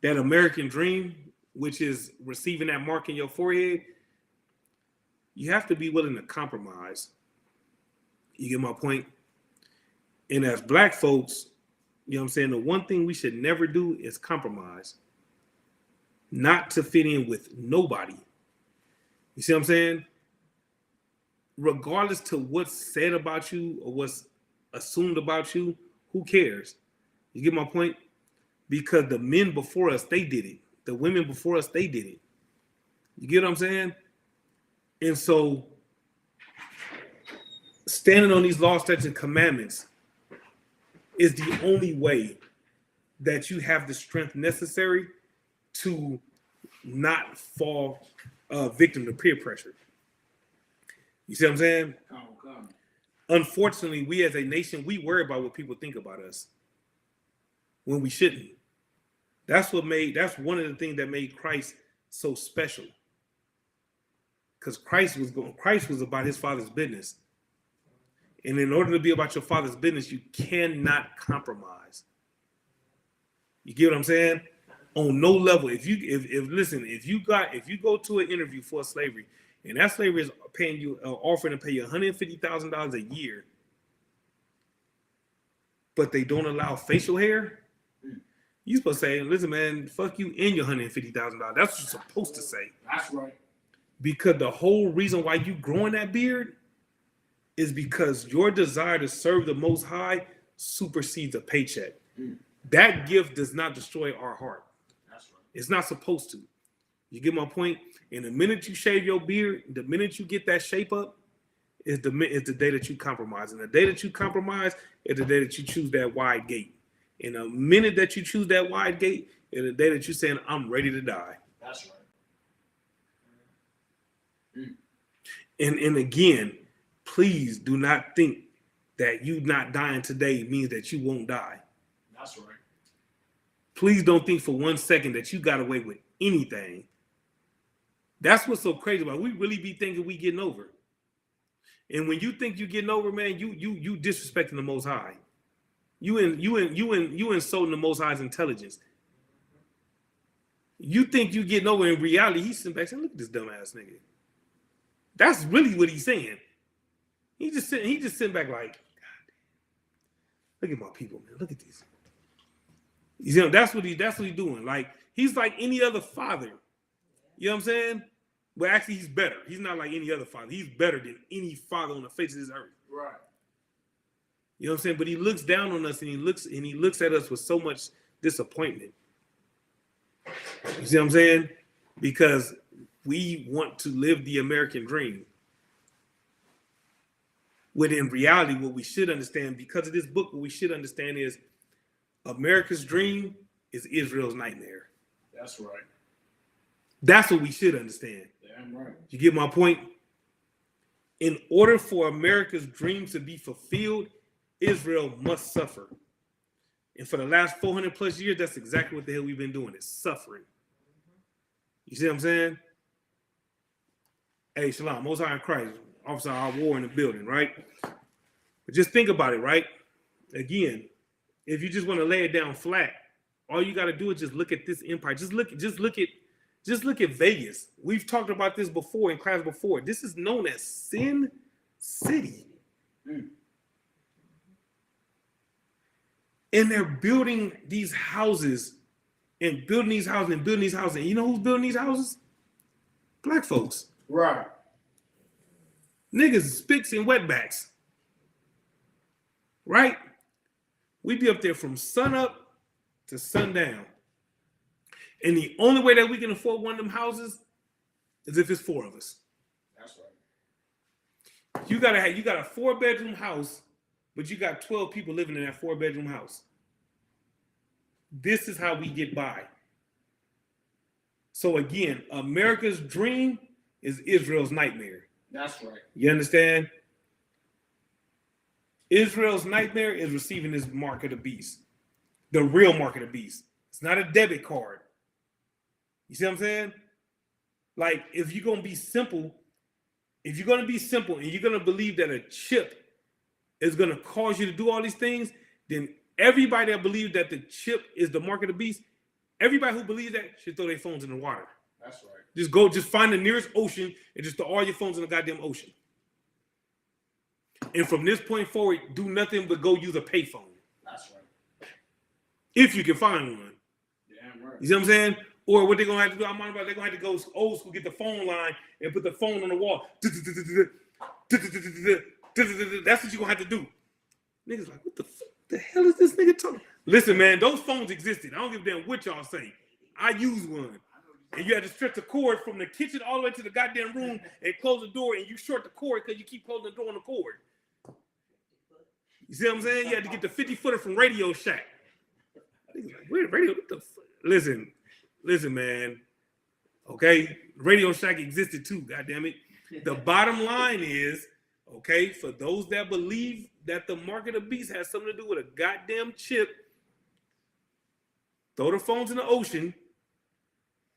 that American dream, which is receiving that mark in your forehead, you have to be willing to compromise. You get my point? And as black folks, you know what I'm saying, the one thing we should never do is compromise. Not to fit in with nobody. You see what I'm saying? Regardless to what's said about you or what's assumed about you, who cares? You get my point? Because the men before us, they did it. The women before us, they did it. You get what I'm saying? And so, standing on these laws, statutes, and commandments is the only way that you have the strength necessary to not fall victim to peer pressure. You see what I'm saying? Unfortunately, we as a nation, we worry about what people think about us when we shouldn't. That's one of the things that made Christ so special. Because Christ was about his Father's business. And in order to be about your Father's business, you cannot compromise. You get what I'm saying? On no level. If you go to an interview for slavery, and that slavery is paying you, offering to pay you $150,000 a year, but they don't allow facial hair, you supposed to say, listen, man, fuck you and your $150,000. That's what you're supposed to say. That's right. Because the whole reason why you growing that beard is because your desire to serve the Most High supersedes a paycheck. That gift does not destroy our heart. That's right. It's not supposed to. You get my point? And the minute you shave your beard, the minute you get that shape up, is the day that you compromise. And the day that you compromise is the day that you choose that wide gate. And the minute that you choose that wide gate is the day that you're saying, I'm ready to die. That's right. And again, please do not think that you not dying today means that you won't die. That's right. Please don't think for 1 second that you got away with anything. That's what's so crazy about it. We really be thinking we getting over. And when you think you getting over, man, you disrespecting the Most High. You insulting the Most High's intelligence. You think you getting over. In reality, he's sitting back saying, look at this dumbass nigga. That's really what he's saying. He just sitting back like, God, look at my people, man. Look at these. You know, that's what he's doing. Like, he's like any other father. You know what I'm saying? But actually, he's better. He's not like any other father. He's better than any father on the face of this earth. Right. You know what I'm saying? But he looks down on us and he looks at us with so much disappointment. You see what I'm saying? Because we want to live the American dream. When in reality, what we should understand, because of this book, what we should understand is America's dream is Israel's nightmare. That's right. That's what we should understand. Damn right. You get my point? In order for America's dream to be fulfilled, Israel must suffer. And for the last 400 plus years, that's exactly what the hell we've been doing, is suffering. You see what I'm saying? Hey, Shalom, Most High in Christ, officer of our war in the building, right? But just think about it, right? Again, if you just want to lay it down flat, all you got to do is just look at this empire. Just look at Vegas. We've talked about this before in class before. This is known as Sin City. And they're building these houses and building these houses and building these houses. And you know who's building these houses? Black folks. Right. Niggas, spits, and wetbacks. Right? We'd be up there from sun up to sundown. And the only way that we can afford one of them houses is if it's 4 of us. That's right. You got a 4-bedroom house, but you got 12 people living in that 4-bedroom house. This is how we get by. So again, America's dream is Israel's nightmare. That's right. You understand? Israel's nightmare is receiving this mark of the beast. The real mark of the beast. It's not a debit card. You see what I'm saying? Like, if you're going to be simple and you're going to believe that a chip is going to cause you to do all these things, then everybody that believes that the chip is the mark of the beast, everybody who believes that should throw their phones in the water. That's right. Just find the nearest ocean and just throw all your phones in the goddamn ocean. And from this point forward, do nothing but go use a payphone. That's right. If you can find one. Damn right. You see what I'm saying? Or what they're going to have to do, I'm on about, they're going to have to go old school, get the phone line and put the phone on the wall. That's what you're going to have to do. Niggas like, what the hell is this nigga talking? Listen, man, those phones existed. I don't give a damn what y'all say. I use one. And you had to stretch the cord from the kitchen all the way to the goddamn room and close the door, and you short the cord because you keep closing the door on the cord. You see what I'm saying? You had to get the 50-footer from Radio Shack. Niggas like, where radio? What the fuck? Listen, man. Okay, Radio Shack existed too. Goddamn it. The bottom line is, okay, for those that believe that the mark of the beast has something to do with a goddamn chip, throw the phones in the ocean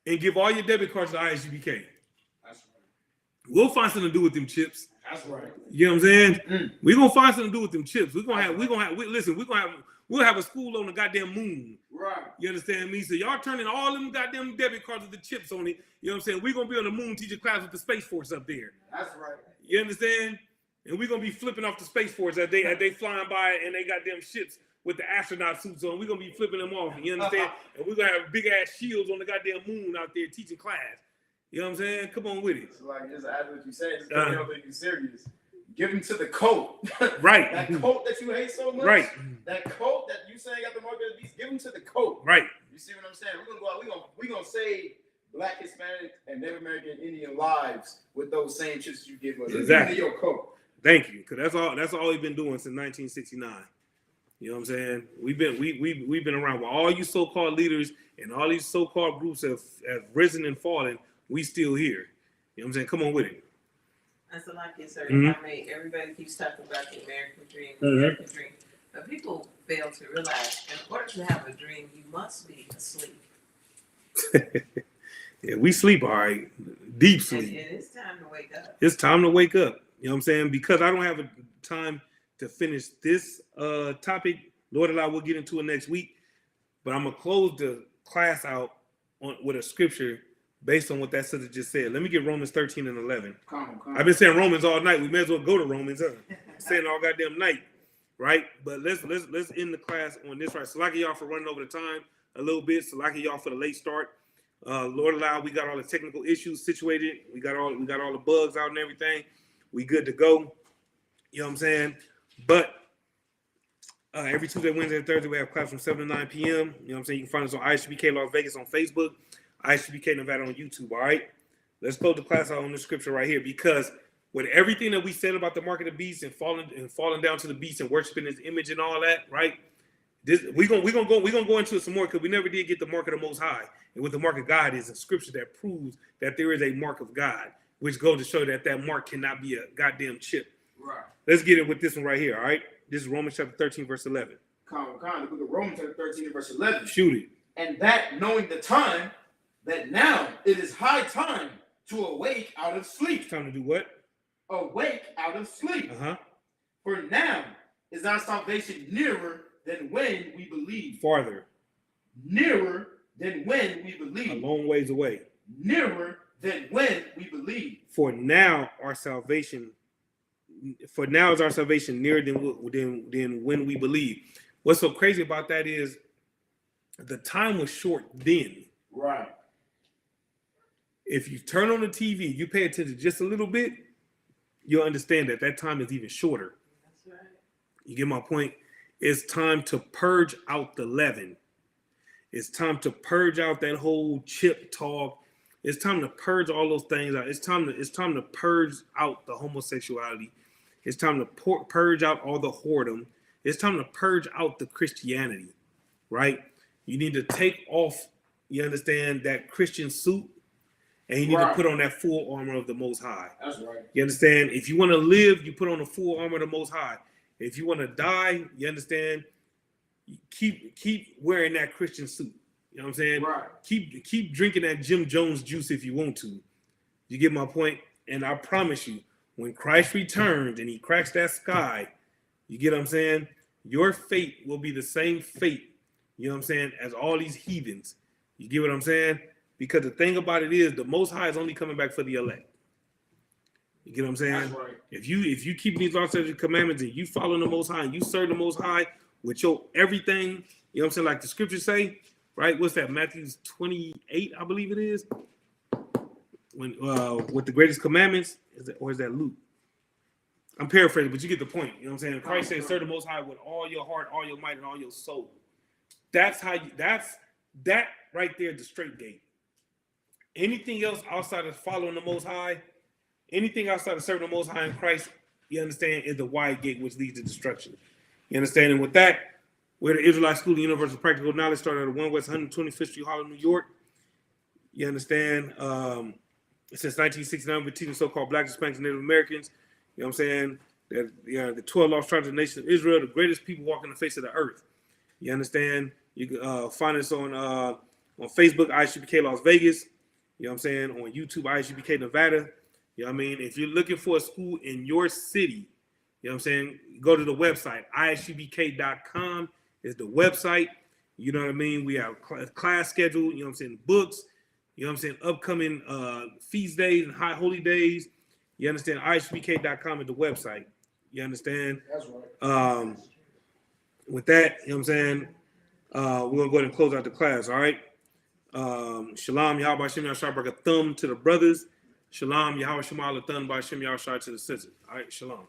and give all your debit cards to ISUPK. That's right. We'll find something to do with them chips. That's right. You know what I'm saying? We're gonna find something to do with them chips. We'll have a school on the goddamn moon. Right. You understand me? So y'all turning all them goddamn debit cards with the chips on it. You know what I'm saying? We're gonna be on the moon teaching class with the Space Force up there. That's right. You understand? And we're gonna be flipping off the Space Force as they flying by and they got them ships with the astronaut suits on. We're gonna be flipping them off. You understand? And we're gonna have big ass shields on the goddamn moon out there teaching class. You know what I'm saying? Come on with it. It's like, just add what you said, just because they don't think you're serious. Give him to the coat. Right. That coat that you hate so much. Right. That coat that you saying got the mark of the beast, give him to the coat. Right. You see what I'm saying? We're gonna go out, we're gonna save Black, Hispanic, and Native American Indian lives with those same chips you give us. Exactly. Give me your coat. Thank you. Cause that's all we've been doing since 1969. You know what I'm saying? We've been around with all you so-called leaders and all these so-called groups have risen and fallen. We still here. You know what I'm saying? Come on with it. That's a lot, yes, sir. Mm-hmm. I mean, everybody keeps talking about the American dream, Mm-hmm. dream. But people fail to realize, in order to have a dream, you must be asleep. Yeah, we sleep all right. Deep sleep. And it's time to wake up. It's time to wake up. You know what I'm saying? Because I don't have a time to finish this topic. Lord allow, we'll get into it next week. But I'm going to close the class out with a scripture based on what that sister just said. Let me get Romans 13 and 11. Come on. I've been saying Romans all night. We may as well go to Romans. Saying all goddamn night, right? But let's end the class on this, right? Salaki y'all for running over the time a little bit. Salaki y'all for the late start. Lord allow, we got all the technical issues situated. We got all the bugs out and everything. We good to go. You know what I'm saying? But every Tuesday, Wednesday, and Thursday, we have class from 7 to 9 p.m. You know what I'm saying? You can find us on ISUPK Las Vegas on Facebook, ISUPK Nevada on YouTube, all right? Let's close the class out on this scripture right here, because with everything that we said about the mark of the beast and falling down to the beast and worshiping his image and all that, right? We're gonna go into it some more, because we never did get the mark of the Most High. And what the mark of God is a scripture that proves that there is a mark of God, which goes to show that mark cannot be a goddamn chip. Right. Let's get it with this one right here, all right? This is Romans chapter 13, verse 11. The book of Romans chapter 13 verse 11. Shoot it. And that knowing the time, that now it is high time to awake out of sleep. Time to do what? Awake out of sleep. Uh-huh. For now is our salvation nearer than when we believe. Farther. Nearer than when we believe. A long ways away. Nearer than when we believe. For now is our salvation nearer than when we believe. What's so crazy about that is the time was short then. Right. If you turn on the TV, you pay attention just a little bit, you'll understand that time is even shorter. That's right. You get my point? It's time to purge out the leaven. It's time to purge out that whole chip talk. It's time to purge all those things out. It's time to purge out the homosexuality. It's time to purge out all the whoredom. It's time to purge out the Christianity, right? You need to take off, you understand, that Christian suit, and you need to put on that full armor of the Most High. That's right. You understand? If you want to live, you put on the full armor of the Most High. If you want to die, you understand, keep wearing that Christian suit. You know what I'm saying? Right. Keep drinking that Jim Jones juice if you want to. You get my point? And I promise you, when Christ returns and he cracks that sky, you get what I'm saying? Your fate will be the same fate, you know what I'm saying, as all these heathens. You get what I'm saying? Because the thing about it is, the Most High is only coming back for the elect. You get what I'm saying? That's right. If you keep these laws and commandments and you follow the Most High and you serve the Most High with your everything, you know what I'm saying, like the scriptures say, right? What's that? Matthew 28, I believe it is. When with the greatest commandments, or is that Luke? I'm paraphrasing, but you get the point. You know what I'm saying? Christ says, serve the Most High with all your heart, all your might, and all your soul. That's that right there, the straight gate. Anything else outside of following the Most High, anything outside of serving the Most High in Christ, you understand, is the wide gate which leads to destruction. You understand? And with that, we're the Israelite School of Universal Practical Knowledge, started at 1 West 125th Street, Harlem, New York. You understand? Since 1969, we're teaching so-called Black, Hispanics, and Native Americans. You know what I'm saying? That the 12 lost tribes of the nation of Israel, the greatest people walking the face of the earth. You understand? You can find us on Facebook, ISUPK Las Vegas. You know what I'm saying? On YouTube, ISUPK Nevada. You know what I mean? If you're looking for a school in your city, you know what I'm saying? Go to the website. ISUPK.com is the website. You know what I mean? We have class schedule, you know what I'm saying? Books, you know what I'm saying? Upcoming feast days and high holy days. You understand? ISUPK.com is the website. You understand? That's right. With that, you know what I'm saying? We're going to go ahead and close out the class, all right? Shalom, Yahweh Shem Yahshua Barak a thumb to the brothers. Shalom, Yahweh Shema Thumb by Shem Yahshua to the sisters. All right, shalom.